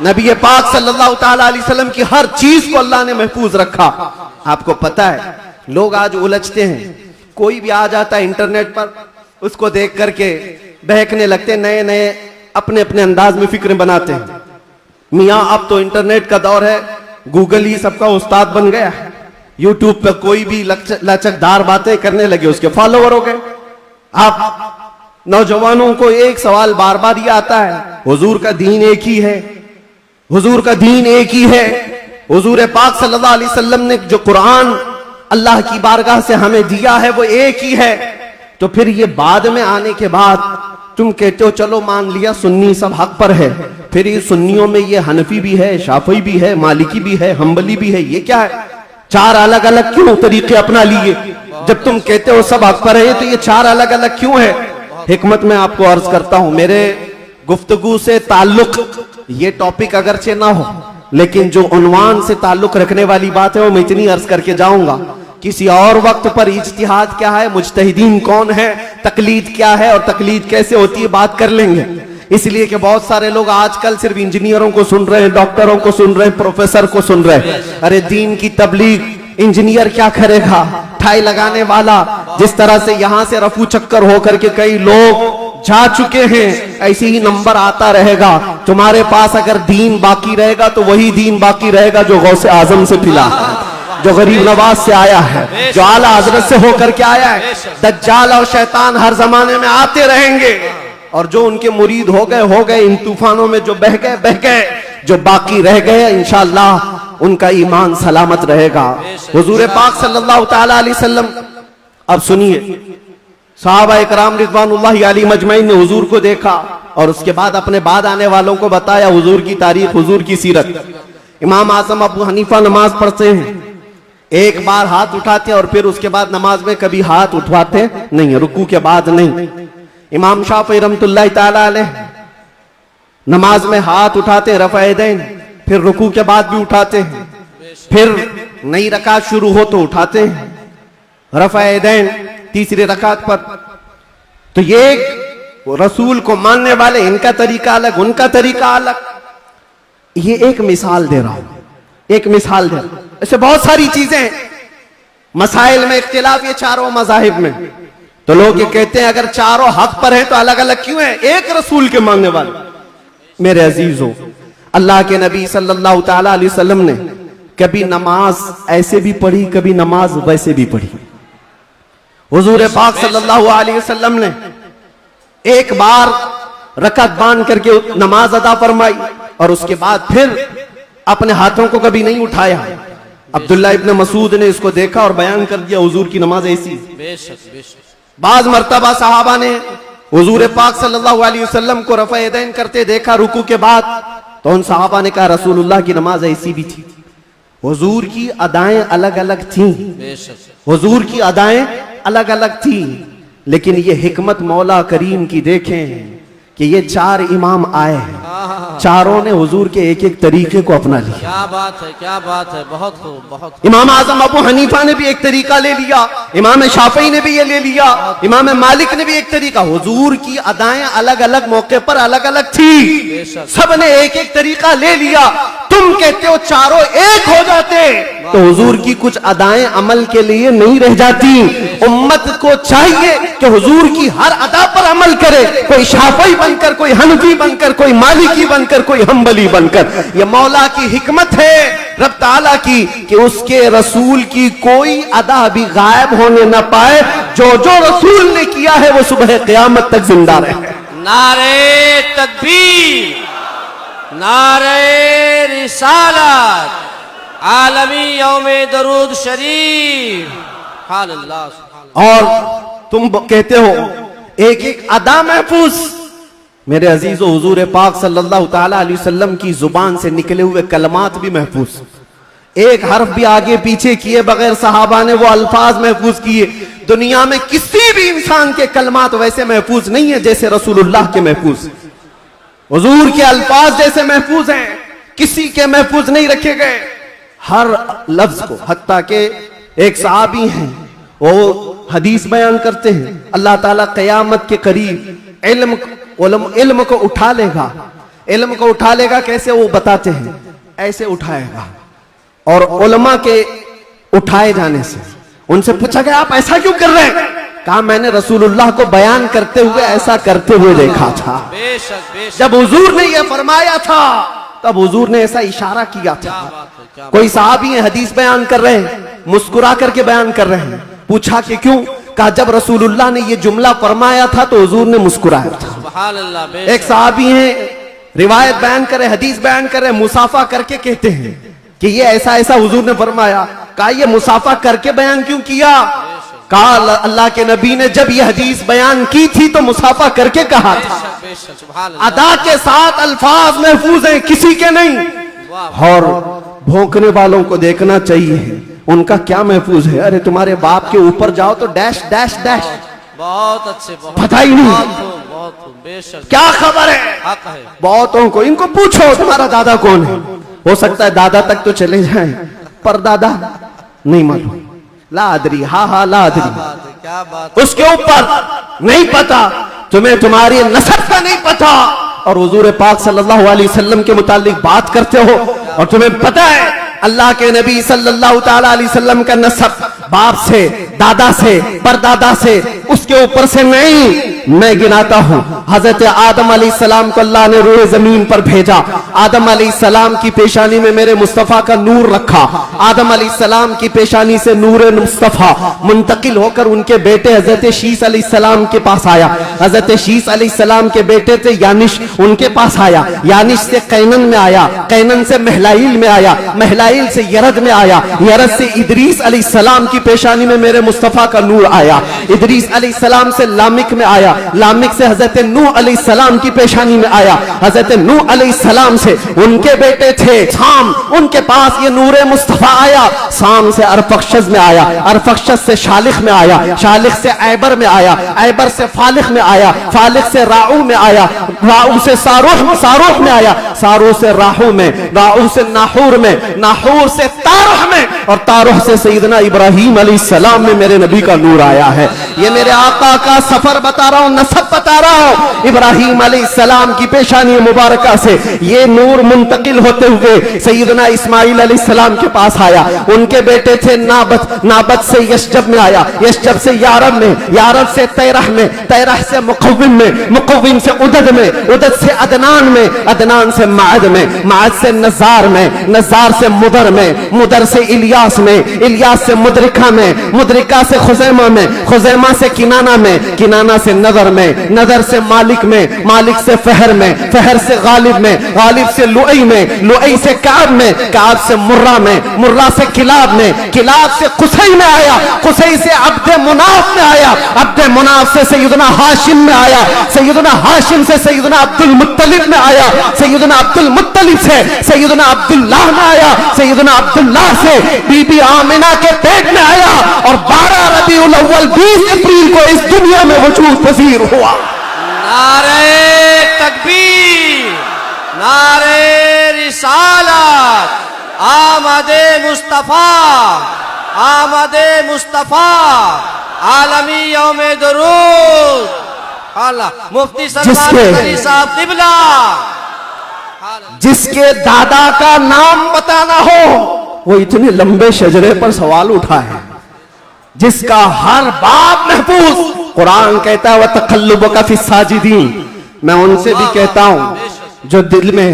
नबी पाक सल्लल्लाहु ताला अलैहि वसल्लम की हर चीज को अल्लाह ने महफूज रखा। आपको पता है लोग आज उलझते हैं, कोई भी आ जाता है इंटरनेट पर, उसको देख करके बहकने लगते, नए नए अपने अपने अंदाज में फिक्र बनाते हैं। मियाँ अब तो इंटरनेट का दौर है, गूगल ही सबका उस्ताद बन गया है। यूट्यूब पे कोई भी लचकदार बातें करने लगे, उसके फॉलोवर हो गए। आप नौजवानों को एक सवाल बार बार ये आता है, हुजूर का दीन एक ही है, हुजूर का दीन एक ही है। हुजूर पाक सल्लल्लाहु अलैहि वसल्लम ने जो कुरान अल्लाह की बारगाह से हमें दिया है वो एक ही है। तो फिर ये बाद में आने के बाद तुम कहते हो चलो मान लिया सुन्नी सब हक पर है, फिर ये सुन्नियों में ये हनफी भी है, शाफी भी है, मालिकी भी है, हम्बली भी है, ये क्या है? चार अलग अलग क्यों तरीके अपना लिए? जब तुम कहते हो सब हक पर है तो ये चार अलग अलग क्यों है? हिकमत में आपको अर्ज करता हूं, मेरे गुफ्तगू से ताल्लुक ये टॉपिक अगरचे ना हो, लेकिन जो उन्वान से ताल्लुक रखने वाली बात है वो मैं इतनी अर्ज करके जाऊंगा। किसी और वक्त पर इज्तिहाद क्या है, मुज्तहिदीन कौन है, तकलीद क्या है और तकलीद कैसे होती है बात कर लेंगे। इसलिए कि बहुत सारे लोग आजकल सिर्फ इंजीनियरों को सुन रहे हैं, डॉक्टरों को सुन रहे हैं, प्रोफेसर को सुन रहे हैं। अरे दीन की तबलीग इंजीनियर क्या करेगा? ठाई लगाने वाला, जिस तरह से यहां से रफू चक्कर होकर के कई लोग जा चुके हैं, ऐसे ही नंबर आता रहेगा। तुम्हारे पास अगर दीन बाकी रहेगा तो वही दीन बाकी रहेगा जो गौसे आजम से मिला है, जो गरीब नवाज से आया है, जो आला हजरत से होकर के आया है। दज्जाल और शैतान हर जमाने में आते रहेंगे और जो उनके मुरीद हो गए, इन तूफानों में जो बह गए, जो बाकी रह गए इंशाअल्लाह उनका ईमान सलामत रहेगा। हुजूर पाक सल्लल्लाहु ताला अलैहि वसल्लम, अब सुनिए, सहाबा इकराम रिज़वानुल्लाहि अलैहिम अजमईन ने हुजूर को देखा और उसके बाद अपने बाद आने वालों को बताया हुजूर की तारीख, हुजूर की सीरत। इमाम आजम अबू हनीफा नमाज पढ़ते हैं, एक बार हाथ उठाते हैं और फिर उसके बाद नमाज में कभी हाथ उठवाते नहीं, रुकू के बाद नहीं। इमाम शाफी रहमतुल्लाहि ताला अलैह नमाज में हाथ उठाते हैं रफ़ा यदैन, फिर रुकू के बाद भी उठाते हैं, फिर नई रकात शुरू हो तो उठाते हैं रफ़ा यदैन तीसरी रकात पर। तो ये रसूल को मानने वाले, इनका तरीका अलग, उनका तरीका अलग। ये एक मिसाल दे रहा हूं, एक मिसाल दे रहा हूं। ऐसे बहुत सारी चीजें, मसाइल में इख्तिलाफ ये चारों मजाहिब में। तो लोग ये कहते हैं अगर चारों हक पर हैं तो अलग अलग क्यों है? एक रसूल के मानने वाले। मेरे अजीजों, अल्लाह के नबी सल्लल्लाहु ताला अलैहि वसल्लम ने कभी नमाज ऐसे भी पढ़ी, कभी नमाज वैसे भी पढ़ी। हुजूर पाक सल्लल्लाहु अलैहि वसल्लम ने एक बार रकअत बांध करके नमाज अदा फरमाई और उसके बाद फिर अपने हाथों को कभी नहीं उठाया। अब्दुल्ला इब्न मसूद ने इसको देखा और बयान कर दिया हुजूर की नमाज ऐसी। बाज मर्तबा सहाबा ने हुजूर पाक सल्लल्लाहु अलैहि वसल्लम को रफ़ा यदैन करते देखा रुकू के बाद, तो उन सहाबा ने कहा रसूलुल्लाह की नमाज ऐसी भी थी। हुजूर की अदाएं अलग अलग थी, हुजूर की अदाएं अलग अलग थी, लेकिन ये हिकमत मौला करीम की देखें कि ये चार इमाम आए हैं, चारों ने हुजूर के एक एक तरीके को अपना लिया। क्या बात है, क्या बात है, बहुत खूब, बहुत। इमाम आजम अबू हनीफा ने भी एक तरीका ले लिया, इमाम शाफी ने भी ये ले लिया, इमाम मालिक ने भी एक तरीका। हुजूर की अदाएं अलग अलग मौके पर अलग अलग थी, सब ने एक एक तरीका ले लिया। तुम कहते हो चारों एक हो जाते तो हुजूर की कुछ अदाएं अमल के लिए नहीं रह जाती। उम्मत को चाहिए कि हुजूर की हर अदा पर अमल करे, कोई शाफी बनकर, कोई हनफी बनकर, कोई मालिकी बनकर, कोई हम्बली बनकर। ये मौला की हिकमत है रब ताला की कि उसके रसूल की कोई अदा भी गायब होने न पाए। जो जो रसूल ने किया है वो सुबह क़यामत तक जिंदा रहे। नारे तकबीर, नारे रिसालत, आलमी यौमे दरूद शरीफ, सुभान अल्लाह। और तुम कहते हो एक एक अदा महफूज। मेरे अजीजों, हुजूर पाक सल्लल्लाहु ताला अलैहि वसल्लम की जुबान से निकले हुए कलमात भी महफूज, एक हर्फ भी आगे पीछे किए बगैर सहाबा ने वो अल्फाज महफूज किए। दुनिया में किसी भी इंसान के कलमात वैसे महफूज नहीं है जैसे रसूलुल्लाह के महफूज। हुजूर के अल्फाज जैसे महफूज हैं, किसी के महफूज नहीं रखे गए हर लफ्ज को। हत्ता के एक सहाबी हैं, वो हदीस बयान करते हैं अल्लाह ताला क़यामत के करीब इल्म को उठा लेगा। इल्म को उठा लेगा कैसे? वो बताते हैं ऐसे उठाएगा। और उलमा के उठाए जाने से उनसे पूछा गया आप ऐसा क्यों कर रहे हैं? कहा मैंने रसूलुल्लाह को बयान करते हुए ऐसा करते हुए देखा था। बेशक, बेशक। जब हुजूर ने यह फरमाया था तब हुजूर ने ऐसा इशारा किया क्या था। बात है, क्या कोई साहबी है हदीस बयान कर रहे हैं, मुस्कुरा करके बयान कर रहे हैं। पूछा कि क्यों? कहा जब रसूलुल्लाह ने ये जुमला फरमाया था तो हुजूर ने मुस्कुराया था। सुभान अल्लाह, एक बेशक। साहबी हैं रिवायत बयान करे, हदीस बयान करे, मुसाफा करके कहते हैं कि ये ऐसा ऐसा हुजूर ने फरमाया। कहा ये मुसाफा करके बयान क्यों किया? कहा अल्लाह के नबी ने जब ये हदीस बयान की थी तो मुसाफा करके कहा था। बेशक, बेशक, सुभान अल्लाह। अदा के साथ अल्फाज महफूज हैं, किसी के नहीं। वाह, और भौंकने वालों को देखना चाहिए उनका क्या महफूज है। अरे तुम्हारे बाप के ऊपर जाओ तो डैश डैश डैश, बहुत अच्छे, बहुत पता ही नहीं। बहुत खूब, बहुत खूब, बेशक। क्या खबर है? हक है। बहुतों को इनको पूछो तुम्हारा दादा कौन है। हो सकता है दादा तक तो चले जाएं, पर दादा नहीं मालूम। लादरी, हाँ क्या लादरी, बात है, क्या बात है। उसके ऊपर नहीं पता, तुम्हें तुम्हारी नसब का नहीं पता, और हुजूर पाक सल्लल्लाहु अलैहि वसल्लम के मुतालिक बात करते हो और तुम्हें पता है अल्लाह के नबी सल्लल्लाहु ताला अलैहि वसल्लम का नसब बाप से, दादा से, परदादा से, उसके ऊपर से नहीं। मैं गिनाता हूं, हजरत आदम अलैहिस्सलाम को अल्लाह ने रूए जमीन पर भेजा। आदम अलैहिस्सलाम की पेशानी में मेरे मुस्तफा का नूर रखा। आदम अलैहिस्सलाम की पेशानी से नूर मुस्तफा मुंतकिल होकर उनके बेटे हजरत शीस अलैहिस्सलाम के पास आया। हजरत शीस अलैहिस्सलाम के बेटे थे यानिश, उनके पास आया। यानिश से कैनन में आया, कैनन से महलाइल में आया, महलाइल से यरद में आया, यरद से इदरीस अलैहिस्सलाम की पेशानी में मेरे मुस्तफा का नूर आया। इदरीस अलैहिस्सलाम से लामिक में आया, लामिक से हजरत नूह अलैहिस्सलाम की पेशानी में आया। हजरत नूह अलैहिस्सलाम से उनके बेटे थे साम, उनके पास ये नूर मुस्तफा आया। साम से अरफक्षस में आया, अरफक्षस से शालिख में आया, शालिख से ऐबर में आया, ऐबर से फालिख में आया, फालिख से राऊ में आया, राऊ से सारूह में आया, सारूह से राहू में, राहू से नाहूर में, नाहूर से तारह में, और तारह से सैयदना इब्राहीम अलैहिस्सलाम में मेरे नबी का नूर आया है। ये मेरे आका का सफर बता रहा हूं, नसब बता रहा हूं। इब्राहीम अलैहिस्सलाम की पेशानी मुबारका से ये नूर मुंतकिल होते हुए सैयदना इस्माइल अलैहिस्सलाम के पास आया। उनके बेटे थे नाबत, नाबत से यशजब में आया, यशजब से यारब में, यारब से तैरह में, तैरह से मुकव्विम में, मुकव्विम से उदद में, उदद से अदनान में, अदनान से माद में, माद से नजार में, नजार से मुदर में, मुदर से इलियास में, इलियास से मुदरिका में, मुदरिका से खुजैमा में, खुजैमा से किनाना में, किनाना से नदर में, नदर से मालिक में, मालिक से फहर में, फहर से गालिब में, गालिब से लुई में, लुई से काब में, काब से मुर्रा में, मुर्रा से किलाब में, किलाब से कुसई में आया, कुसई से अब्दे मुनाफ में आया, अब्दे मुनाफ से सैयदना हाशिम में आया, सैयदना हाशिम से सैयदना अब्दुल मुत्तलिब में आया, सैयदना अब्दुल मुत्तलिब से सैयदना अब्दुल्लाह में आया, सैयदना अब्दुल्लाह से बीबी आमिना के पेट में आया, और 12 रबीउल अव्वल 20 अप्रैल को इस दुनिया में वजूद पजीर हुआ। नारे तकबीर, नारे रिसालत, आमदे मुस्तफा, आमदे मुस्तफा, आलमी यौमे दरूद। अल्लाह मुफ्ती सलमान अली साहब किबला। जिसके दादा का नाम पता ना हो वो इतने लंबे शजरे पर सवाल उठाए, जिसका हर बाप महफूज। कुरान कहता है वह तकल्लुबका फी साजिदीन। मैं उनसे भी कहता हूं जो दिल में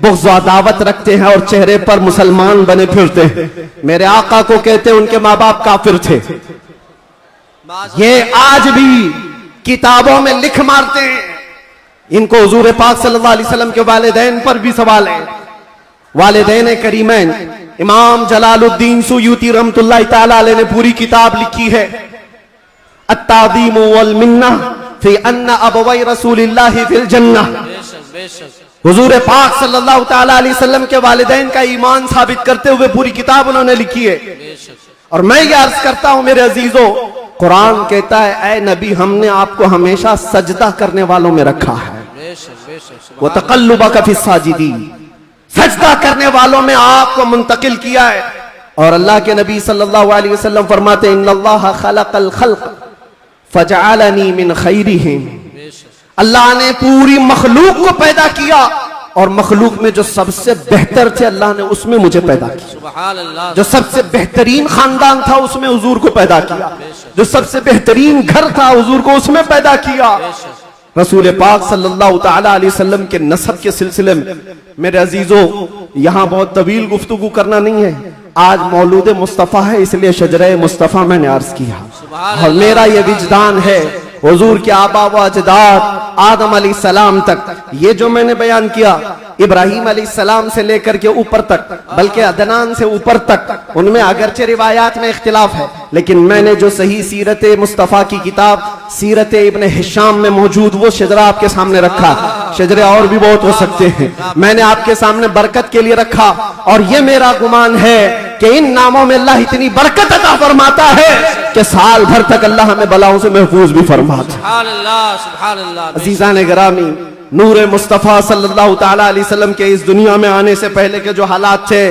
बुग़्ज़ व अदावत रखते हैं और चेहरे पर मुसलमान बने फिरते हैं। मेरे आका को कहते हैं उनके माँ बाप काफिर थे। ये आज भी किताबों में लिख मारते हैं। इनको हुजूर पाक सल्लल्लाहु अलैहि वसल्लम के वालिदैन पर भी सवाल है। वालिदैन करीमैन इमाम जलालुद्दीन सुयूती रहमतुल्लाह ताला अलैह ने पूरी किताब लिखी है अत्ताज़ीम वल मिन्ना फी अन्ना अबवै रसूलिल्लाहि फिल जन्नह। हुजूर पाक सल्लल्लाहु ताला अलैहि वसल्लम के वालिदैन का ईमान साबित करते हुए पूरी किताब उन्होंने लिखी है। और मैं ये अर्ज करता हूं मेरे अजीजों, कुरान कहता है ऐ नबी हमने आपको हमेशा सजदा करने वालों में रखा है। वो तकल्लुबका फी साजिदीन, सजदा करने वालों में आपको मुंतकिल किया है। और अल्लाह के नबी सल्लल्लाहु अलैहि वसल्लम फरमाते इन्नल्लाह खलक़ल खल्क़ फजअलनी मिन खैरिहिम। अल्लाह ने पूरी मखलूक को पैदा किया और मखलूक में जो सबसे बेहतर थे अल्लाह ने उसमें मुझे पैदा किया। सुभान अल्लाह। जो सबसे बेहतरीन खानदान था उसमें हुजूर को पैदा किया, जो सबसे बेहतरीन घर था हुजूर को उसमें पैदा किया। रसूल पाक सल्लल्लाहु ताला अलैहि वसल्लम के नसब के सिलसिले में मेरे अजीजों, यहाँ बहुत तवील गुफ्तगू करना नहीं है। आज मौलूद मुस्तफ़ा है, इसलिए शजरे मुस्तफ़ा मैंने अर्ज किया। और मेरा ये विजदान है, हुजूर के आबा व अजदाद आदम अलैहिस्सलाम तक ये जो मैंने बयान किया, इब्राहीम अलैहिस्सलाम से लेकर के ऊपर तक, बल्कि अदनान से ऊपर तक, उनमें अगरचे रिवायात में इख्तिलाफ है, लेकिन मैंने जो सही सीरत मुस्तफ़ा की किताब सीरत इब्न हिशाम में मौजूद वो शजरा आपके सामने रखा। शजरे और भी बहुत हो सकते हैं, मैंने आपके सामने बरकत के लिए रखा। और ये मेरा गुमान है कि इन नामों में अल्लाह इतनी बरकत अता फरमाता है कि साल भर तक अल्लाह हमें बलाओं से महफूज भी फरमाता है। अजीज़ान गिरामी, नूर मुस्तफ़ा सल्लल्लाहु ताला अलैहि वसल्लम के इस दुनिया में आने से पहले के जो हालात थे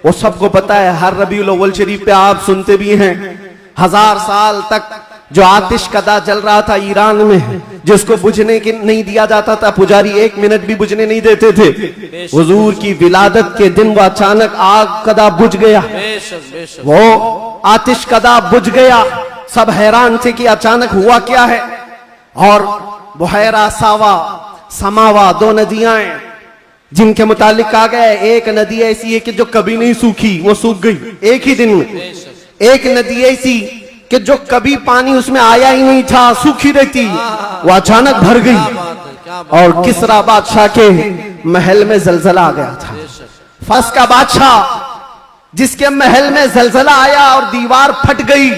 वो सबको पता है। हर रबीउल अव्वल शरीफ पे आप सुनते भी हैं, 1000 साल तक जो आतिश कदा जल रहा था ईरान में, जिसको बुझने की नहीं दिया जाता था, पुजारी 1 मिनट भी बुझने नहीं देते थे। हुजूर की विलादत के दिन वो अचानक आग कदा बुझ गया, वो आतिश कदा बुझ गया। सब हैरान थे कि अचानक हुआ क्या है। और बुहैरा सावा समावा, 2 नदियां हैं जिनके मुतालिक कहा गया है, एक नदी ऐसी है कि जो कभी नहीं सूखी, वो सूख गई एक ही दिन में। एक नदी ऐसी कि जो कभी पानी उसमें आया ही नहीं था, सूखी रहती, वो अचानक भर गई। और किसरा बादशाह के महल में जलजला आ गया था। फस का बादशाह जिसके महल में जलजला आया और दीवार फट गई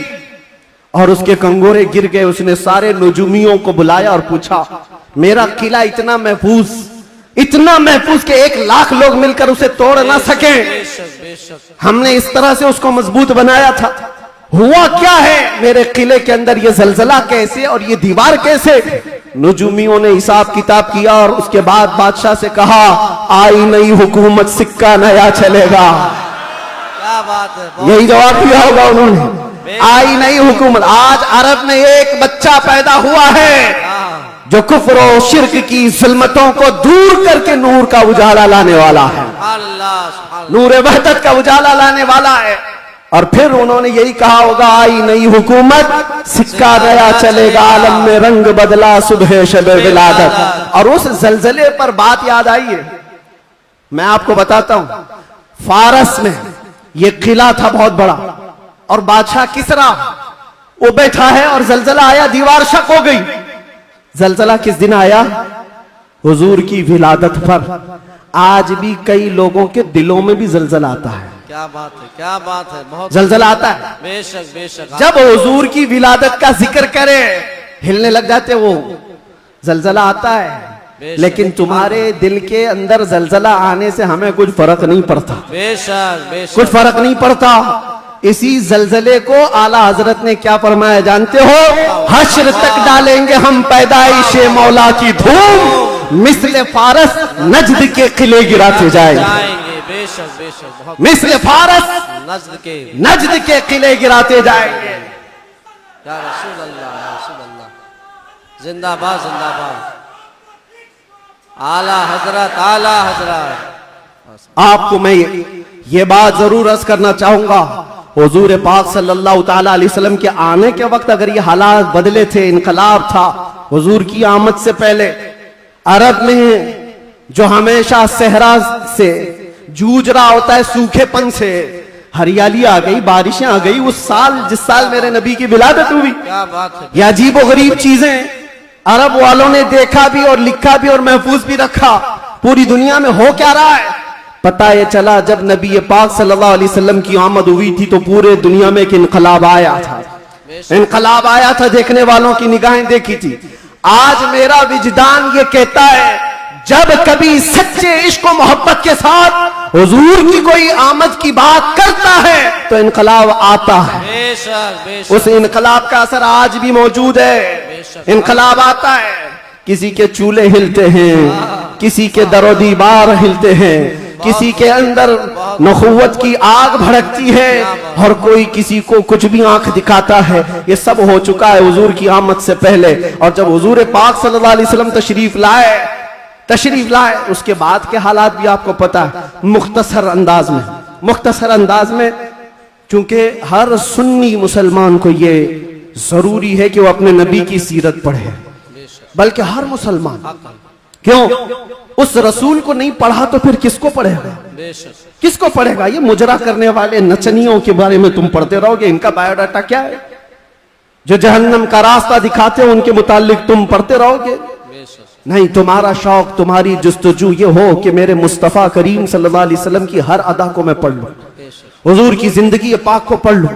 और उसके कंगोरे गिर गए। उसने सारे नजूमियों को बुलाया और पूछा, मेरा किला इतना महफूज कि 1 लाख लोग मिलकर उसे तोड़ ना सके, हमने इस तरह से उसको मजबूत बनाया था, हुआ क्या है मेरे किले के अंदर? ये जलजला कैसे और ये दीवार कैसे? नजूमियों ने हिसाब किताब किया और उसके बाद बादशाह से कहा, आई नई हुकूमत, सिक्का नया चलेगा। क्या बात है, यही जवाब दिया होगा उन्होंने, आई नई हुकूमत। आज अरब में एक बच्चा पैदा हुआ है जो कुफ्र और शिर्क की जुल्मतों को दूर करके नूर का उजाला लाने वाला है, नूर वहदत का उजाला लाने वाला है। और फिर उन्होंने यही कहा होगा, आई नई हुकूमत, सिक्का नया चलेगा, आलम में रंग बदला, सुबह शब विलादत। और उस जलजले पर बात याद आई है, मैं आपको बताता हूं। फारस में ये किला था बहुत बड़ा, और बादशाह किसरा वो बैठा है और जलजला आया, दीवार शक हो गई। जलजला किस दिन आया? हुजूर की विलादत पर। आज भी कई लोगों के दिलों में भी जलजला आता है। क्या बात है, क्या बात है, बहुत जलजला आता है। बेशक बेशक, जब हुजूर की विलादत का जिक्र करे हिलने लग जाते, वो जलजला आता है। लेकिन तुम्हारे दिल के अंदर जलजला आने से हमें कुछ फर्क नहीं पड़ता, बेशक बेशक कुछ फर्क नहीं पड़ता। इसी जलजले को आला हजरत ने क्या फरमाया जानते हो? हश्र तक डालेंगे हम पैदाइशे मौला की धूम, मिस्ल फारस नजद के किले गिराते जाएंगे। बेशक बेशक, बहुत मिस्ल फारस नजद के किले गिराते जाएंगे। या रसूल अल्लाह, या रसूल अल्लाह, जिंदाबाद जिंदाबाद, आला हजरत, आला हजरत। आपको मैं ये बात जरूर अर्ज करना चाहूंगा, हुजूर पाक सल्लल्लाहु ताला अलैहि वसल्लम के आने के वक्त अगर ये हालात बदले थे, इनकलाब था, हुजूर की आमद से पहले अरब में जो हमेशा सहरा से जूझ रहा होता है, सूखेपन से हरियाली आ गई, बारिशें आ गई। उस साल जिस साल मेरे नबी की विलादत हुई, क्या बात है, ये अजीब व गरीब चीजें अरब वालों ने देखा भी और लिखा भी और महफूज भी रखा। पूरी दुनिया में हो क्या रहा है पता ये चला जब नबी पाक सल्लल्लाहु अलैहि वसल्लम की आमद हुई थी तो पूरे दुनिया में एक इनकलाब आया था, इनकलाब आया था, देखने वालों की निगाहें देखी थी। आज मेरा विजदान ये कहता है, जब कभी सच्चे इश्क और मोहब्बत के साथ हुजूर की कोई आमद की बात करता है तो इनकलाब आता है। बेशक बेशक, उस इनकलाब का असर आज भी मौजूद है। इनकलाब आता है, किसी के चूल्हे हिलते हैं, किसी के दरो दीवार हिलते हैं, किसी के अंदर नखुवत की आग भड़कती है और कोई किसी को कुछ भी आंख दिखाता है। ये सब हो चुका है हुजूर की आमद से पहले। और जब हुजूर पाक सल्लल्लाहु अलैहि वसल्लम तशरीफ लाए उसके बाद के हालात भी आपको पता है। मुख्तसर अंदाज में चूंकि हर सुन्नी मुसलमान को ये जरूरी है कि वो अपने नबी की सीरत पढ़े, बेशक बल्कि हर मुसलमान। हक है, क्यों? उस रसूल को नहीं पढ़ा तो फिर किसको पढ़ेगा? बेशक किसको पढ़ेगा? ये मुजरा करने वाले नचनियों के बारे में तुम पढ़ते रहोगे। इनका बायोडाटा क्या है? जो जहन्नम का रास्ता दिखाते हो उनके मुतालिक तुम पढ़ते रहोगे। बेशक नहीं, तुम्हारा शौक, तुम्हारी जुस्तजू ये हो कि मेरे मुस्तफ़ा करीम सल्लल्लाहु अलैहि वसल्लम की हर अदा को मैं पढ़ लूं, बेशक हुजूर की जिंदगी पाक को पढ़ लूं।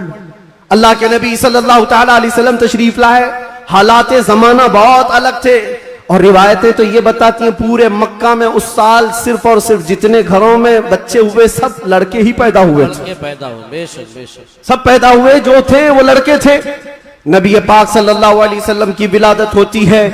अल्लाह के नबी सल्लल्लाहु ताला अलैहि वसल्लम तशरीफ लाए, हालात जमाना बहुत अलग थे। और रिवायतें तो ये बताती हैं पूरे मक्का में उस साल सिर्फ और सिर्फ जितने घरों में बच्चे हुए सब लड़के ही पैदा हुए थे। ये पैदा हो, बेशक बेशक सब पैदा हुए जो थे वो लड़के थे। नबी पाक सल्लल्लाहु अलैहि वसल्लम की विलादत होती है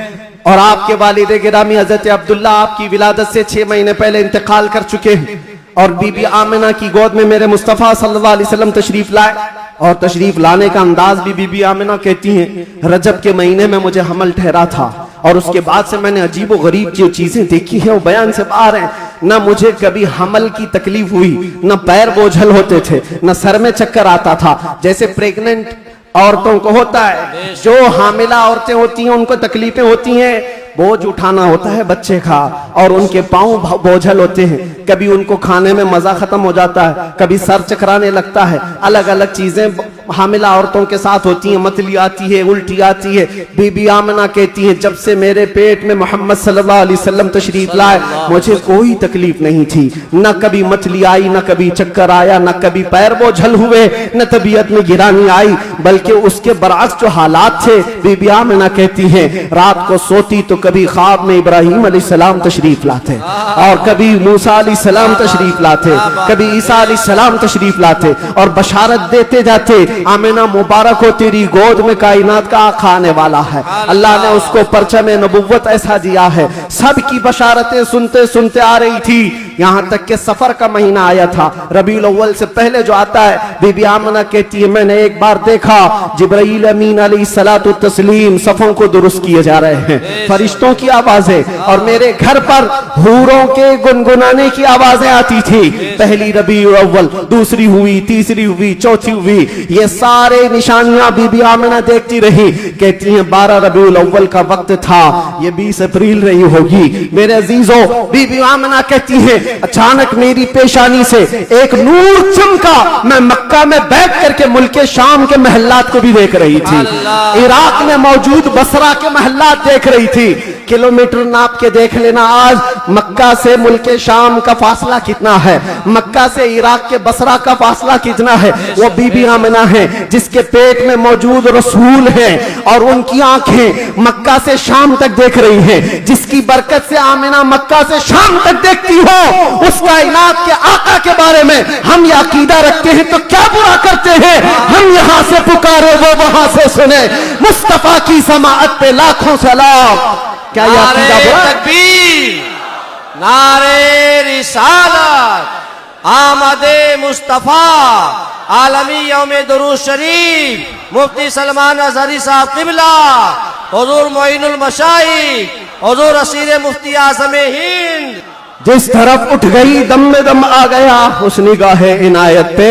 और आपके वालिद गिरामी हजरत अब्दुल्ला आपकी विलादत से 6 महीने पहले इंतकाल कर चुके हैं। और बीबी आमिना की गोद में मेरे मुस्तफ़ा सल्लल्लाहु अलैहि वसल्लम तशरीफ लाए। और तशरीफ लाने का अंदाज भी बीबी आमिना कहती हैं रजब के महीने में मुझे हमल ठहरा था और उसके बाद से मैंने अजीब व गरीब जो चीजें देखी है वो बयान से बाहर है। न मुझे कभी हमल की तकलीफ हुई, न पैर बोझल होते थे, न सर में चक्कर आता था जैसे प्रेग्नेंट औरतों को होता है। जो हामिला औरतें होती हैं उनको तकलीफें होती हैं, बोझ उठाना होता है बच्चे का और उनके पांव बोझल होते हैं। कभी उनको खाने में मजा खत्म हो जाता है, कभी सर चकराने लगता है। अलग अलग चीजें हामिला औरतों के साथ होती हैं, मतली आती है, उल्टी आती है। बीबी आमिना कहती है जब से मेरे पेट में मोहम्मद सल्लल्लाहु अलैहि वसल्लम तशरीफ लाए मुझे कोई तकलीफ नहीं थी, न कभी मतली आई, न कभी चक्कर आया, न कभी पैर बोझल हुए, न तबीयत में गिरानी आई। बल्कि उसके बरअक्स जो हालात थे, बीबी आमिना कहती हैं रात को सोती तो कभी ख्वाब में इब्राहिम अलैहिस्सलाम तशरीफ लाते और कभी मूसा अलैहिस्सलाम तशरीफ लाते, कभी ईसा अलैहिस्सलाम तशरीफ लाते और बशारत देते जाते आमिना मुबारक हो तेरी गोद में कायनात का आका आने वाला है। अल्लाह ने उसको परचम नबुव्वत ऐसा दिया है। सबकी बशारतें सुनते सुनते आ रही थी, यहाँ तक के सफर का महीना आया था, रबीउल अव्वल से पहले जो आता है। बीबी आमिना कहती है मैंने एक बार देखा जिब्राईल अमीन अलैहिस्सलातु तस्लीम सफों को दुरुस्त किए जा रहे हैं, फरिश्तों की आवाजें, और मेरे घर पर हूरों के गुनगुनाने की आवाजें आती थी। पहली रबीउल अव्वल, दूसरी हुई, तीसरी हुई, चौथी हुई, ये सारे निशानियां बीबी आमिना देखती रही। कहती हैं 12 रबीउल अव्वल का वक्त था, ये 20 अप्रैल रही होगी। मेरे अजीजों, बीबी आमिना कहती है अचानक मेरी पेशानी से एक नूर चमका। मैं मक्का में बैठ करके मुल्क शाम के महल्लात को भी देख रही थी, इराक में मौजूद बसरा के महल्लात देख रही थी। किलोमीटर नाप के देख लेना आज मक्का से मुल्क शाम का फासला कितना है, मक्का से इराक के बसरा का फासला कितना है। वो बीबी आमिना है जिसके पेट में मौजूद रसूल है और उनकी आंखें मक्का से शाम तक देख रही हैं। जिसकी बरकत से आमिना मक्का से शाम तक देखती हो, उस कायनात के आका के बारे में हम ये अकीदा रखते हैं तो क्या बुरा करते हैं। हम यहाँ से पुकारे वो वहां से सुने, मुस्तफा की समाअत पे लाखों सलाम। क्या ये अकीदा बुरा है? तकबीर, नारे रिसालत, आमदे मुस्तफा, आलमी यौमे दुरूद शरीफ, मुफ्ती सलमान अजहरी साहब किबला, हुजूर मोइनुल मशाइख, हुजूर असीर मुफ्ती आज़म हिंद। जिस तरफ उठ गई दम में दम आ गया उस निगाहे इनायत पे।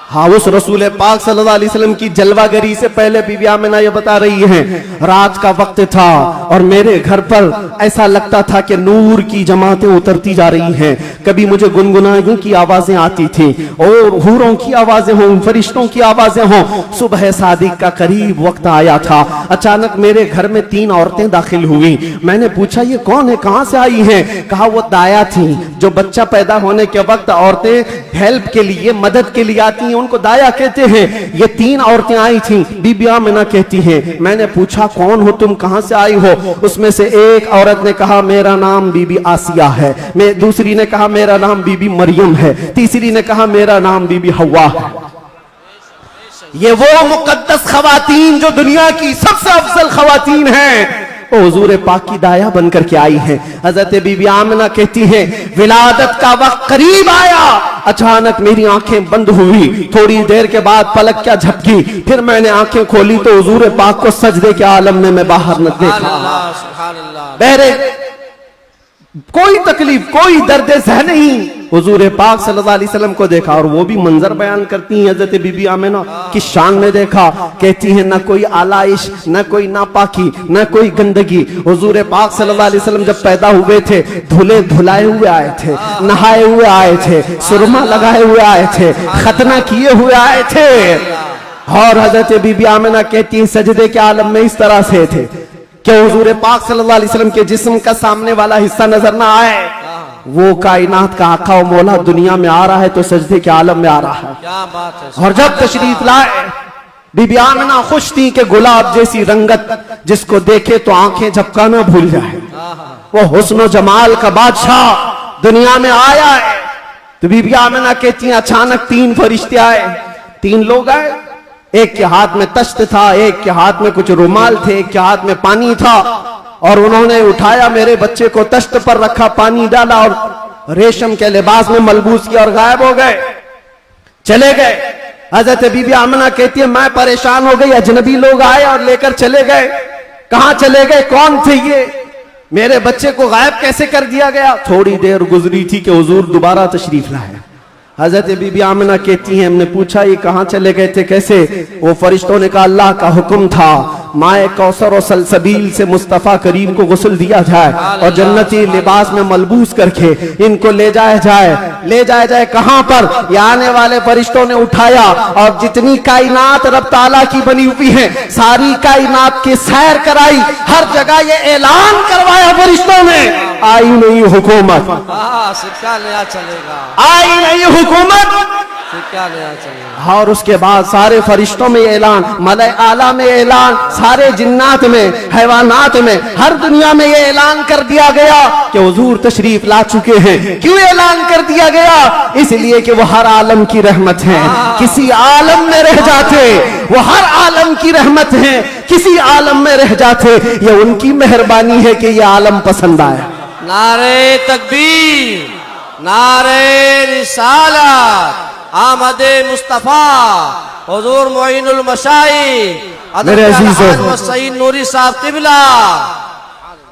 हाँ, उस रसूल पाक सल्लल्लाहु अलैहि वसल्लम की जलवागरी से पहले बीबी आमिना ये बता रही हैं रात का वक्त था और मेरे घर पर ऐसा लगता था कि नूर की जमातें उतरती जा रही हैं। कभी मुझे गुनगुनाने की आवाजें आती थी और हूरों की आवाजें हों, फरिश्तों की आवाजें हों। सुबह सादिक का करीब वक्त आया था, अचानक मेरे घर में 3 औरतें दाखिल हुई। मैंने पूछा ये कौन है, कहां से आई हैं? कहा वो दाया थी, जो बच्चा पैदा होने के वक्त औरतें हेल्प के लिए, मदद के लिए आती हैं, उनको दाया कहते हैं। ये 3 औरतें आई थीं। बीबी आमिना कहती हैं मैंने पूछा कौन हो तुम, कहां से आई हो? उसमें से एक औरत ने कहा मेरा नाम बीबी आसिया है, दूसरी ने कहा मेरा नाम बीबी मरियम है, तीसरी ने कहा मेरा नाम बीबी हवा है। ये वो मुकद्दस खवातीन जो दुनिया की सबसे अफजल खवातीन हैं, वो हुजूर पाक की दाया बनकर के आई हैं। हजरत बीबी आमिना कहती हैं विलादत का वक्त करीब आया, अचानक मेरी आंखें बंद हुई, थोड़ी देर के बाद पलक क्या झपकी, फिर मैंने आंखें खोली तो हुजूर पाक को सजदे के आलम में मैं बाहर न देखा। बहरे कोई तकलीफ, कोई दर्द सह नहीं, हुजूर पाक सल्लल्लाहु अलैहि वसल्लम को देखा और वो भी मंजर बयान करती हैं हजरत बीबी आमिना की शान में देखा। कहती हैं न कोई आलाइश, न कोई नापाकी, न कोई गंदगी। हुजूर पाक सल्लल्लाहु अलैहि वसल्लम जब पैदा हुए थे धुले धुलाए हुए आए थे, नहाए हुए आए थे, सुरमा लगाए हुए आए थे, खतना किए हुए आए थे। और हजरत बीबी आमिना कहती हैं सजदे के आलम में इस तरह से थे कि हुजूर पाक सल्लल्लाहु अलैहि वसल्लम के जिस्म का सामने वाला हिस्सा नजर ना आए। वो कायनात का आका और मौला दुनिया में आ रहा है तो सजदे के आलम में आ रहा है। क्या बात है। और जब तशरीफ लाए बीबी आमिना खुश थी कि गुलाब जैसी रंगत जिसको देखे तो आंखें झपकाना भूल जाए। वो हुस्न जमाल का बादशाह दुनिया में आया है। तो बीबी आमिना कहती हैं अचानक 3 फरिश्ते आए, 3 लोग आए। एक के हाथ में तश्त था, एक के हाथ में कुछ रुमाल थे, एक के हाथ में पानी था। और उन्होंने उठाया मेरे बच्चे को, तश्त पर रखा, पानी डाला और रेशम के लिबास में मलबूस किया और गायब हो गए, चले गए। हजरत बीबी आमिना कहती है मैं परेशान हो गई, अजनबी लोग आए और लेकर चले गए। कहां चले गए, कौन थे ये, मेरे बच्चे को गायब कैसे कर दिया गया। थोड़ी देर गुजरी थी कि हुजूर दोबारा तशरीफ लाए। हजरत बीबी आमिना कहती हैं हमने पूछा ये कहां चले गए थे, कैसे। वो फरिश्तों ने कहा अल्लाह का हुक्म था माए कौसर और सलसबील से मुस्तफा करीम को गुस्ल दिया जाए और जन्नती लिबास में मलबूस करके इनको ले जाया जाए। कहां पर, ये आने वाले फरिश्तों ने उठाया और जितनी कायनात रब ताला की बनी हुई है सारी कायनात की सैर कराई। हर जगह ये ऐलान करवाया फरिश्तों ने आई नहीं हुकूमत, सिक्का नया चलेगा, आई नहीं हुकूमत, सिक्का नया चलेगा। और उसके बाद सारे फरिश्तों में ऐलान, मलए आला में ऐलान, सारे जिन्नात में, हैवानात में, हर दुनिया में ये ऐलान कर दिया गया कि हुजूर तशरीफ ला चुके हैं। क्यों ऐलान कर दिया गया, इसलिए कि वो हर आलम की रहमत है। किसी आलम में रह जाते वो हर आलम की रहमत है, किसी आलम में रह जाते ये उनकी मेहरबानी है कि ये आलम पसंद आया। नारे तकबीर, नारे रिसालत, आमदे मुस्तफा, हुजूर मोइनुल मशाइख मेरे अजीजों, सईद नूरी साहब किबला।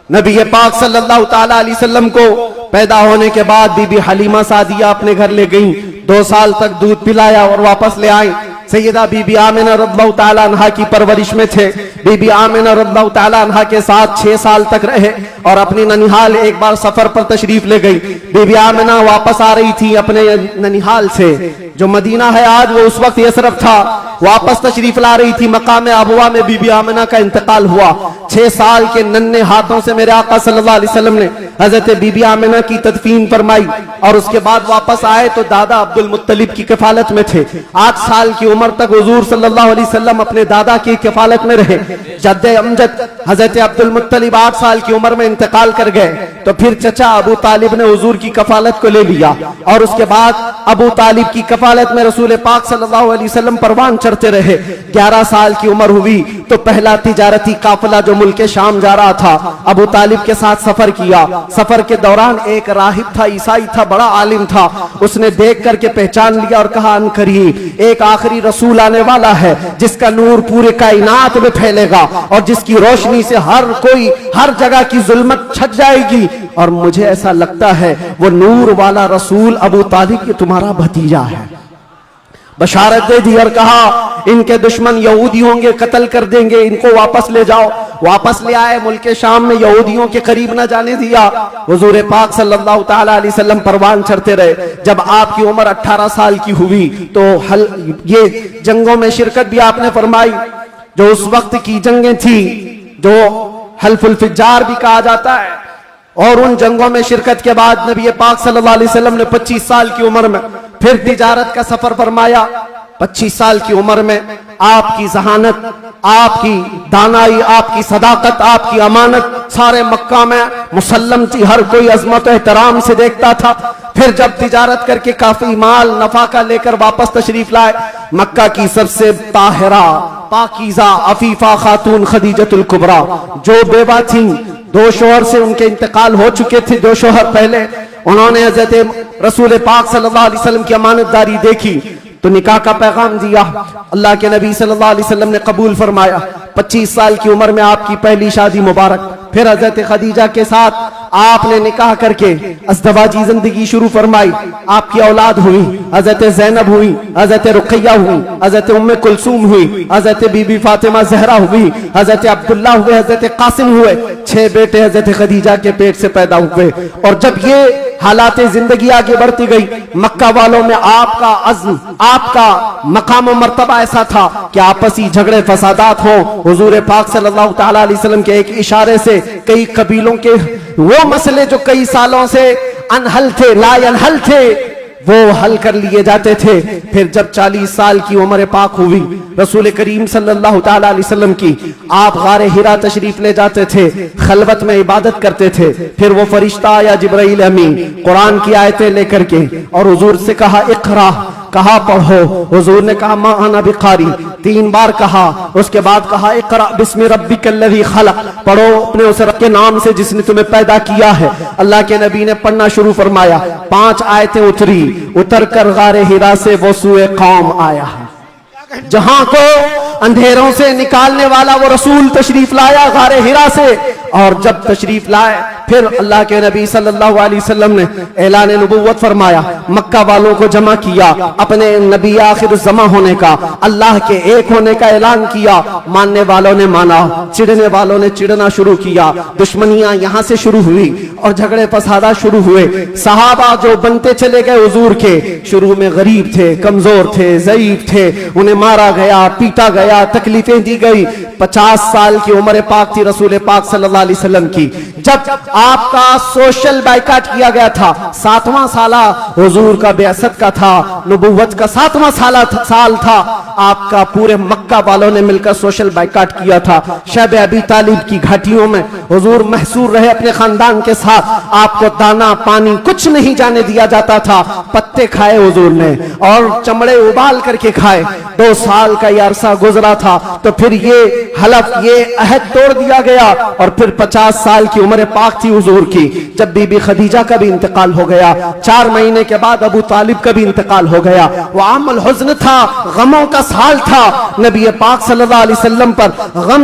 नबी पाक सल्लल्लाहु ताला अलैहि वसल्लम को पैदा होने के बाद बीबी हलीमा सादिया अपने घर ले गईं। 2 साल तक दूध पिलाया और वापस ले आई। सैयदा बीबी आमिना रज़ियल्लाहु ताला अन्हा की परवरिश में थे। बीबी आमिना रज़ियल्लाहु ताला अन्हा के साथ 6 साल तक रहे और अपनी ननिहाल एक बार सफर पर तशरीफ ले गई। बीबी आमिना वापस आ रही थी अपने ननिहाल से, जो मदीना है आज वो उस वक्त यसरफ था। वापस तशरीफ ला रही थी, मकाम अबवा में बीबी आमिना का इंतकाल हुआ। 6 साल के नन्हे हाथों से मेरे आका सल्लल्लाहु अलैहि वसल्लम ने हजरत बीबी आमिना की तदफीन फरमाई और उसके बाद वापस आए तो दादा अब्दुल मुत्तलिब की कफालत में थे। 8 साल की उम्र तक हुजूर सल्लल्लाहु अलैहि वसल्लम अपने दादा की कफालत में रहे। जद्दे अमजद हजरत अब्दुल मुत्तलिब 8 साल की उम्र में इंतकाल कर गए तो फिर चचा अबू तालिब ने हुजूर की कफालत को ले लिया और उसके बाद अबू तालिब की कफालत में रसूल पाक सल्लल्लाहु अलैहि वसल्लम परवान चढ़ते रहे। 11 साल की उम्र हुई तो पहला तिजारती काफिला जो मुल्क शाम जा रहा था अबू तालिब के साथ सफर किया। सफर के दौरान एक राहिब था, ईसाई था, बड़ा आलिम था। उसने देख करके पहचान लिया और कहा अनकरीब एक आखिरी रसूल आने वाला है जिसका नूर पूरे कायनात में फैलेगा और जिसकी रोशनी से हर कोई हर जगह की जुल्मत छट जाएगी। और मुझे ऐसा लगता है वो नूर वाला रसूल अबू तालिब के तुम्हारा भतीजा है। बशारत दे दी और कहा इनके दुश्मन यहूदी होंगे, कत्ल कर देंगे, इनको वापस ले जाओ। वापस ले आए। मुल्क शाम में यहूदियों के करीब न जाने दिया। हुजूर पाक सल्लल्लाहु ताला अलैहि वसल्लम परवान चढ़ते रहे। जब आपकी उम्र 18 साल की हुई तो ये जंगों में शिरकत भी आपने फरमाई, जो उस वक्त की जंगें थी जो हल्फुल फिज्जार भी कहा जाता है। और उन जंगों में शिरकत के बाद नबी पाक सल्लल्लाहु अलैहि वसल्लम ने 25 साल की उम्र में फिर तिजारत का सफर फरमाया। 25 साल की उम्र में आपकी जहानत, आपकी दानाई, आपकी सदाकत, आपकी अमानत सारे मक्का में मुसल्लम थी। हर कोई अजमत एहतराम से देखता था। फिर जब तिजारत करके काफी माल नफा का लेकर वापस तशरीफ लाए, मक्का की सबसे ताहिरा, पाकीज़ा, अफीफा खातून खदीजतुल कुबरा जो बेवा थी, 2 शोहर से उनके इंतकाल हो चुके थे। 2 शोहर पहले उन्होंने हज़रत रसूल पाक सल्लल्लाहु अलैहि वसल्लम की अमानतदारी देखी तो निकाह का पैगाम दिया। अल्लाह के नबी सल्लल्लाहु अलैहि वसल्लम ने कबूल फरमाया। 25 साल की उम्र में आपकी पहली शादी मुबारक। फिर हजरत खदीजा के साथ आपने निकाह करके अज़दवाजी जिंदगी शुरू फरमाई। आपकी औलाद हुई, हजरत ज़ैनब हुई, हजरत रुक़ैया हुई, हजरत उम्मे कुलसूम हुई, हजरत बीबी फातिमा ज़हरा हुई, हजरत अब्दुल्ला हुए, हजरत कासिम हुए। 6 बेटे हजरत खदीजा के पेट से पैदा हुए। और जब ये हालात जिंदगी आगे बढ़ती गई, मक्का वालों में आपका अज़्म, आपका मकाम मर्तबा ऐसा था कि आपसी झगड़े फसादात हो, हुजूर पाक सल्लल्लाहु तआला अलैहि वसल्लम के एक इशारे से कई कबीलों के वो मसले जो कई सालों से अनहल थे, लायनहल थे, वो हल कर लिए जाते थे। फिर जब 40 साल की उम्र पाक हुई रसूल करीम सल्लल्लाहु तआला अलैहि वसल्लम की, आप गारे हिरा तशरीफ ले जाते थे, खलवत में इबादत करते थे। फिर वो फरिश्ता आया जिब्राइल अमीन कुरान की आयतें लेकर के, और हुजूर से कहा इक़रा, कहा पढ़ो। हुजूर ने कहा मा अना बिकारी, 3 बार कहा। उसके बाद कहा इक़रा बिस्मि रब्बिकल्लज़ी खलक़, पढ़ो अपने उस रब के नाम से जिसने तुम्हें पैदा किया है। अल्लाह के नबी ने पढ़ना शुरू फरमाया, 5 आयतें उतरी, उतर कर गारे हिरा से वो सूए कौम आया, जहां को अंधेरों से निकालने वाला वो रसूल तशरीफ लाया गारे हिरा से। और जब तशरीफ लाए फिर अल्लाह के नबी सल्लल्लाहु अलैहि वसल्लम ने ऐलान नबुव्वत फरमाया, मक्का वालों को जमा किया, अपने नबी आखिर जमा होने का, अल्लाह के एक होने का ऐलान किया। मानने वालों ने माना, चिढ़ने वालों ने चिढ़ना शुरू किया। दुश्मनियां यहां से शुरू हुई और झगड़े फसादा शुरू हुए। सहाबा जो बनते चले गए हुजूर के, शुरू में गरीब थे, कमजोर थे, ज़ईफ थे, उन्हें मारा गया, पीटा गया, तकलीफें दी गई। 50 साल की उम्र पाक थी रसूल पाक सल्लल्लाहु अलैहि वसल्लम की, जब आपका सोशल बाइकाट किया गया था। 7वां साला हुजूर का बेअसत का था, नबुव्वत का 7वां साल था। आपका पूरे मक्का वालों ने मिलकर सोशल बाइकाट किया था। शब अबी तालिब की घाटियों में हुजूर महसूर रहे अपने खानदान के साथ। आपको दाना पानी कुछ नहीं जाने दिया जाता था। पत्ते खाए हुजूर ने और चमड़े उबाल करके खाए। 2 साल का ये अरसा गुजरा था, तो फिर ये हलफ, ये अहद तोड़ दिया गया। और फिर 50 साल की उम्र पाक थी हुजूर की, जब बीबी खदीजा का भी इंतकाल हो गया। 4 महीने के बाद अबू तालिब का भी इंतकाल हो गया। वो आमुल हुज़्न था, गमों का साल था। नबी पाक सल्लल्लाहु अलैहि वसल्लम पर गम,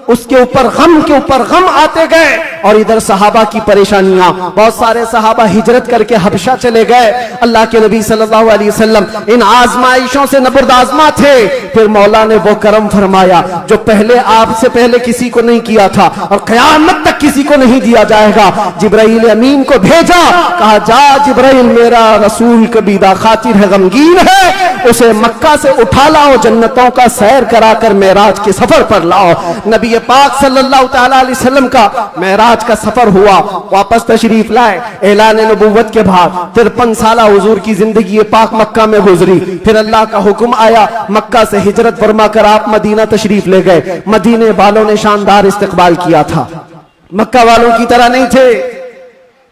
उसके ऊपर गम के ऊपर गम आते गए। और इधर सहाबा की परेशानियां, बहुत सारे सहाबा हिजरत करके हबशा चले गए। अल्लाह के नबी सल्लल्लाहु अलैहि वसल्लम इन आजमाइशों से नबुर्दाजमा थे। फिर मौला ने वो करम फरमाया जो पहले आपसे पहले किसी को नहीं किया था और क़यामत तक किसी को नहीं दिया जाएगा। जिब्राइल अमीन को भेजा, कहा जा जिब्राइल, मेरा रसूल कबीदा खातिर है, गमगीन है, उसे मक्का से उठा लाओ, जन्नतों का सैर कराकर मेराज के सफर पर लाओ। नबी पाक सल्लल्लाहु तआला अलैहि वसल्लम का मेराज का सफर हुआ, वापस तशरीफ लाए। ऐलान नबुव्वत के बाद 53 साल हुजूर की जिंदगी पाक मक्का में गुजरी। फिर अल्लाह का हुक्म आया, मक्का से हिजरत फरमा कर आप मदीना तशरीफ ले गए। मदीने वालों ने शानदार इस्तकबाल किया था, मक्का वालों की तरह नहीं थे।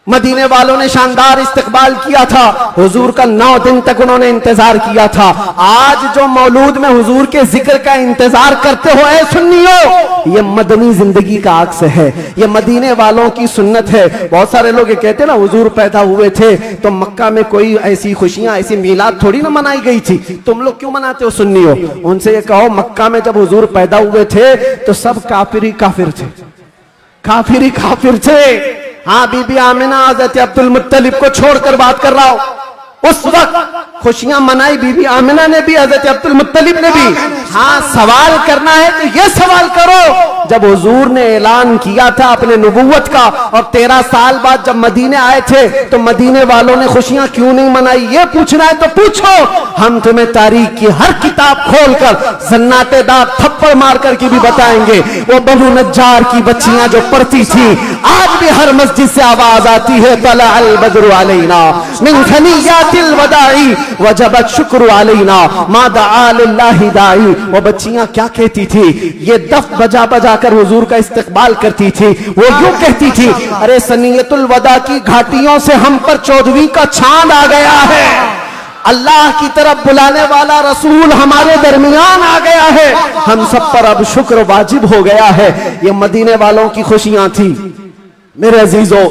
मदीने वालों ने शानदार इस्तकबाल किया था। हुजूर का 9 दिन तक उन्होंने इंतजार किया था। आज जो मौलूद में हुजूर के जिक्र का इंतजार करते हो ऐ सुन्नियों, ये मदनी जिंदगी का अक्स है, ये मदीने वालों की सुन्नत है। बहुत सारे लोग ये कहते ना हुजूर पैदा हुए थे तो मक्का में कोई ऐसी खुशियां, ऐसी मीलाद थोड़ी ना मनाई गई थी, तुम लोग क्यों मनाते हो सुन्नियों? उनसे ये कहो मक्का में जब हुजूर पैदा हुए थे तो सब काफिर ही काफिर थे, काफिर ही काफिर थे। हाँ, बीबी आमिना हज़रत अब्दुल मुत्तलिब को छोड़कर बात कर रहा हूं। उस वक्त खुशियां मनाई बीबी आमिना ने भी, हज़रत अब्दुल मुत्तलिब ने भी। हाँ, सवाल करना है तो ये सवाल करो, जब हुजूर ने ऐलान किया था अपने नबुव्वत का और 13 साल बाद जब मदीने आए थे तो मदीने वालों ने खुशियां क्यों नहीं मनाई? ये पूछना है तो पूछो, हम तुम्हें तारीख की हर किताब खोलकर सन्नाटेदार थप्पड़ मार करके भी बताएंगे। वो बनु नज्जार की बच्चियां जो पढ़ती थी, आज भी हर मस्जिद से आवाज आती है, तला अल बद्रु अलैना मिन थनियातिल वदाई वजबत शुक्र अलैना मा दआ लिल्लाहि दाई। वो बच्चियां क्या कहती थी? ये दफ बजा बजा कर हुजूर का इस्तकबाल करती थी। वो यूं कहती थी, अरे सनियतुल वदा की घाटियों से हम पर 14वीं का चांद आ गया है, अल्लाह की तरफ बुलाने वाला रसूल हमारे दरमियान आ गया है, हम सब पर अब शुक्र वाजिब हो गया है। ये मदीने वालों की खुशियां थी। मेरे अजीजों,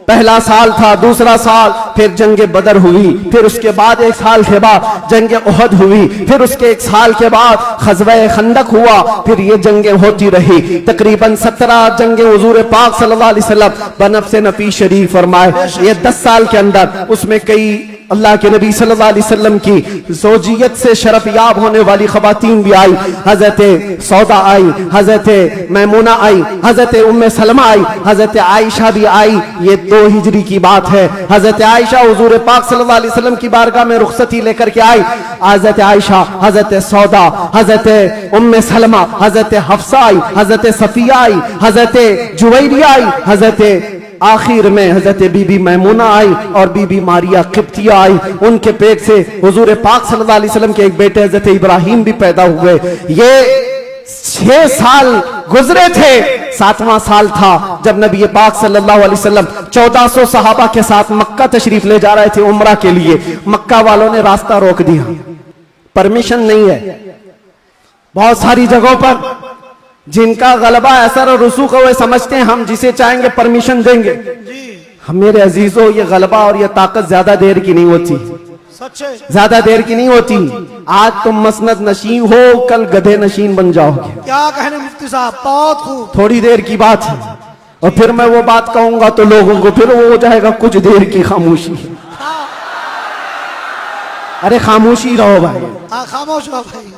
पहला साल था, दूसरा साल, फिर जंग बदर हुई, फिर उसके बाद एक साल के बाद जंग उहद हुई, फिर उसके एक साल के बाद ग़ज़वा खंदक हुआ, फिर ये जंगें होती रही। तकरीबन 17 जंगें हुज़ूर पाक सल्लल्लाहु अलैहि वसल्लम बनफ़्स नफ़ीस शरीफ फरमाए। ये 10 साल के अंदर उसमें कई अल्लाह के नबी सल्लल्लाहु अलैहि वसल्लम की ज़ौजियत से शरफ याब होने वाली ख़वातीन भी आई। हज़रत सौदा आई, हज़रत मैमूना आई, हज़रत उम्मे सलमा आई, हज़रत आयशा भी आई। ये 2 हिजरी की बात है। हज़रत आयशा हुज़ूर पाक सल्लल्लाहु अलैहि वसल्लम की बारगाह में रुखसती लेकर के आई। हज़रत आयशा, हज़रत सौदा, हज़रत उम्मे सलमा, हज़रत हफ्सा आई, हज़रत सफिया आई, हज़रत जुवैरिया आई, हज़रत आखिर में हजरत बीबी मैमूना आई और बीबी मारिया किप्तिया आई। उनके पेट से हुजूर पाक सल्लल्लाहु अलैहि वसल्लम के एक बेटे हजरत इब्राहिम भी पैदा हुए। ये 6 साल गुजरे थे। 7वां साल था जब नबी पाक सल्लल्लाहु अलैहि वसल्लम 1400 सहाबा के साथ मक्का तशरीफ ले जा रहे थे उम्रा के लिए। मक्का वालों ने रास्ता रोक दिया, परमिशन नहीं है। बहुत सारी जगहों पर जिनका गलबा असर और रसूख है वे समझते हैं हम जिसे चाहेंगे परमिशन देंगे। हम मेरे अजीजों, ये गलबा और ये ताकत ज्यादा देर की नहीं होती, ज्यादा देर की नहीं होती। आज तुम मसनद नशीन हो, कल गधे नशीन बन जाओगे। क्या कहने मुफ्ती साहब, बहुत खूब। थोड़ी देर की बात है और फिर मैं वो बात कहूंगा तो लोगों को फिर वो हो जाएगा कुछ देर की खामोशी। अरे खामोशी रहो भाई, खामोश रहो भाई।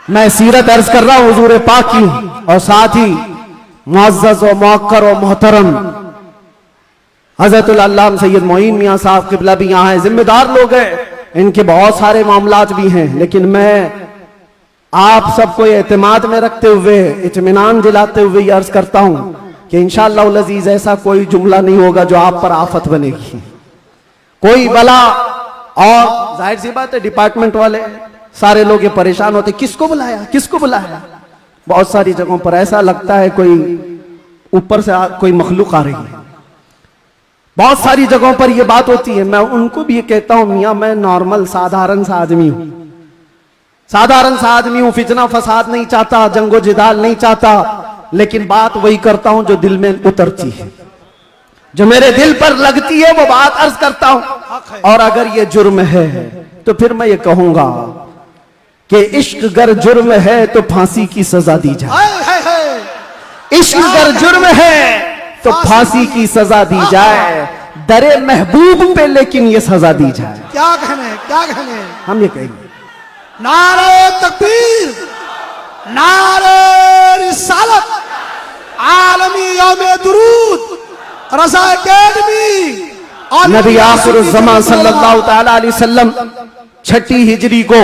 मैं सीरत अर्ज कर रहा हूं हुजूर पाक की, और साथ ही मुअज़्ज़ज़ व मुअक्कर व मोहतरम हज़रतुल अल्लामा सैयद मोइन मियां साहब क़िबला भी यहाँ है। जिम्मेदार लोग हैं, इनके बहुत सारे मामलात भी हैं, लेकिन मैं आप सबको एतमाद में रखते हुए, इत्मीनान दिलाते हुए ये अर्ज करता हूं कि इंशाअल्लाह अज़ीज़ ऐसा कोई जुमला नहीं होगा जो आप पर आफत बनेगी, कोई बला। और जाहिर सी बात है डिपार्टमेंट वाले सारे लोग ये परेशान होते, किसको बुलाया, किसको बुलाया। बहुत सारी जगहों पर ऐसा लगता है कोई ऊपर से कोई मखलूक आ रही है। बहुत सारी जगहों पर यह बात होती है। मैं उनको भी ये कहता हूं, मियां मैं नॉर्मल साधारण सा आदमी हूं, साधारण सा आदमी हूं, फितना फसाद नहीं चाहता, जंगो जिदाल नहीं चाहता, लेकिन बात वही करता हूं जो दिल में उतरती है, जो मेरे दिल पर लगती है वो बात अर्ज करता हूं। और अगर ये जुर्म है तो फिर मैं ये कहूंगा कि इश्क गर जुर्म है तो फांसी की सजा दी जाए। इश्क गर जुर्म है तो फांसी की सजा दी जाए, दरे महबूब पे लेकिन ये सजा दी जाए। क्या कहने, क्या कहने। हम ये कहेंगे नारे तकबीर, नारे रिसालत, आलमी यौमे दुरूद, रज़ा अकेडमी और नबी आखिर ज़मान सल्लल्लाहु तआला अलैहि वसल्लम 6 हिजरी को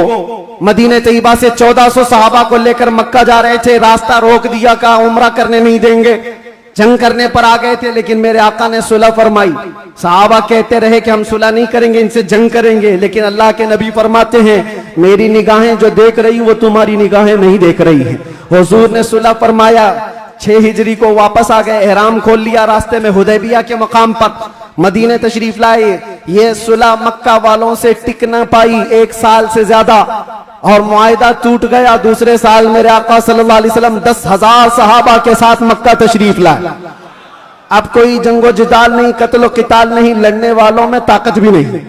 मदीने तैयबा से 1400 सहाबा को लेकर मक्का जा रहे थे। रास्ता रोक दिया, कहा उम्रा करने नहीं देंगे, जंग करने पर आ गए थे। लेकिन मेरे आका ने सुलह फरमाई। सहाबा कहते रहे कि हम सुलह नहीं करेंगे, इनसे जंग करेंगे। लेकिन अल्लाह के नबी फरमाते हैं मेरी निगाहें जो देख रही वो तुम्हारी निगाहें नहीं देख रही है। हुजूर ने सुलह फरमाया, 6 हिजरी को वापस आ गए, एहराम खोल लिया, रास्ते में हुदैबिया के मकाम पर मदीने तशरीफ लाए। ये सुलह मक्का वालों से टिक न पाई 1 साल से ज्यादा, और मुआहिदा टूट गया। दूसरे साल मेरे आका सल्लल्लाहु अलैहि वसल्लम 10,000 सहाबा के साथ मक्का तशरीफ लाए। अब कोई जंगो जिदाल नहीं, कत्लो किताल नहीं, लड़ने वालों में ताकत भी नहीं,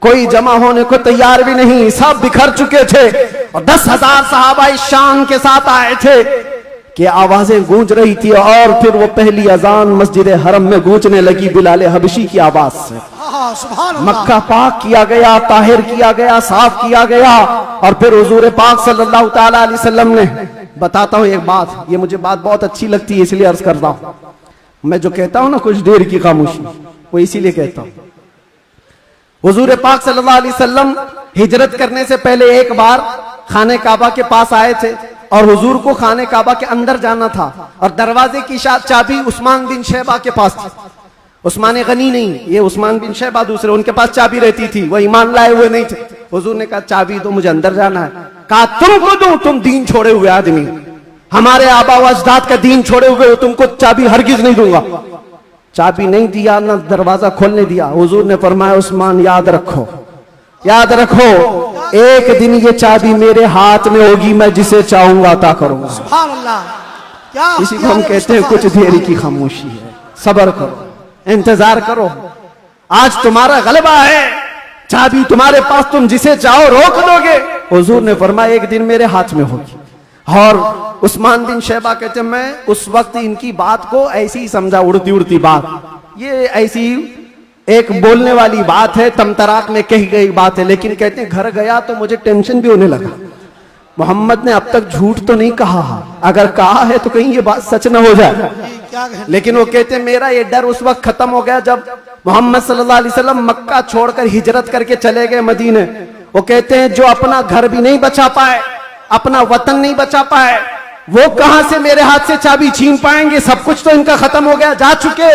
कोई जमा होने को तैयार भी नहीं, सब बिखर चुके थे। और 10,000 सहाबा इस शान के साथ आए थे कि आवाजें गूंज रही थी। और फिर वो पहली अजान मस्जिद हरम में गूंजने लगी बिलाल हबशी की आवाज से। मक्का पाक किया गया, ताहिर किया गया, साफ किया गया। और फिर हुजूर पाक सल्लल्लाहु तआला अलैहि वसल्लम ने, बताता हूं एक बात, ये मुझे बात बहुत अच्छी लगती है इसलिए अर्ज करता हूं। मैं जो कहता हूं ना कुछ देर की खामोशी, वो इसीलिए कहता हूं। हुजूर पाक सल्लल्लाहु अलैहि वसल्लम हिजरत करने से पहले एक बार खाने काबा के पास आए थे और हुजूर को खाने काबा के अंदर जाना था और दरवाजे की चाबी उस्मान बिन शैबा के पास थी। उस्मान गनी नहीं, ये उस्मान बिन शैबा दूसरे, उनके पास चाबी रहती थी, वो ईमान लाए हुए नहीं थे। हुजूर ने कहा चाबी दो, मुझे अंदर जाना है। कहा तुमको दूं, तुम दीन छोड़े हुए आदमी, हमारे आबा व अजदाद का दीन छोड़े हुए हो, तुमको चाबी हरगिज नहीं दूंगा। चाबी नहीं दिया, ना दरवाजा खोलने दिया। हुजूर ने फरमाया उस्मान याद रखो, याद रखो, एक दिन ये चाबी मेरे हाथ में होगी, मैं जिसे चाहूंगा अता करूंगा। सुभान अल्लाह, क्या इसी को हम कहते हैं कुछ देर की खामोशी है। सब्र करो, इंतजार करो, आज तुम्हारा गलबा है, चाबी तुम्हारे पास, तुम जिसे चाहो रोक लोगे। हुजूर ने फरमाया एक दिन मेरे हाथ में होगी। और उस्मान बिन शैबा कहते मैं उस वक्त इनकी बात को ऐसी ही समझा, उड़ती उड़ती बात, ये ऐसी एक बोलने वाली बात है, तमतराक में कही गई बात है। लेकिन कहते हैं घर गया तो मुझे टेंशन भी होने लगा, मोहम्मद ने अब तक झूठ तो नहीं कहा, अगर कहा है तो कहीं ये बात सच न हो जाए। क्या कहने? लेकिन वो कहते हैं मेरा ये डर उस वक्त खत्म हो गया जब मोहम्मद सल्लल्लाहु अलैहि वसल्लम मक्का छोड़कर हिजरत करके चले गए मदीने। वो कहते हैं जो अपना घर भी नहीं बचा पाए, अपना वतन नहीं बचा पाए, वो कहां से मेरे हाथ से चाबी छीन पाएंगे, सब कुछ तो इनका खत्म हो गया, जा चुके।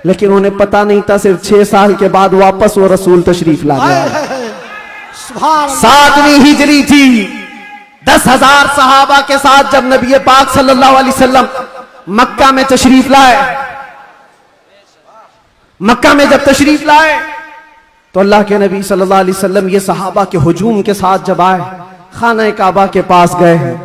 लेकिन उन्हें पता नहीं था सिर्फ 6 साल के बाद वापस वो रसूल तशरीफ ला गया। सुभान अल्लाह। 7वीं हिजरी थी, 10,000 सहाबा के साथ जब नबी पाक सल्लल्लाहु अलैहि वसल्लम मक्का में तशरीफ लाए, मक्का में जब तशरीफ लाए तो अल्लाह के नबी सल्लल्लाहु अलैहि वसल्लम ये सहाबा के हुजूम के साथ जब आए, खाना काबा के पास गए हैं,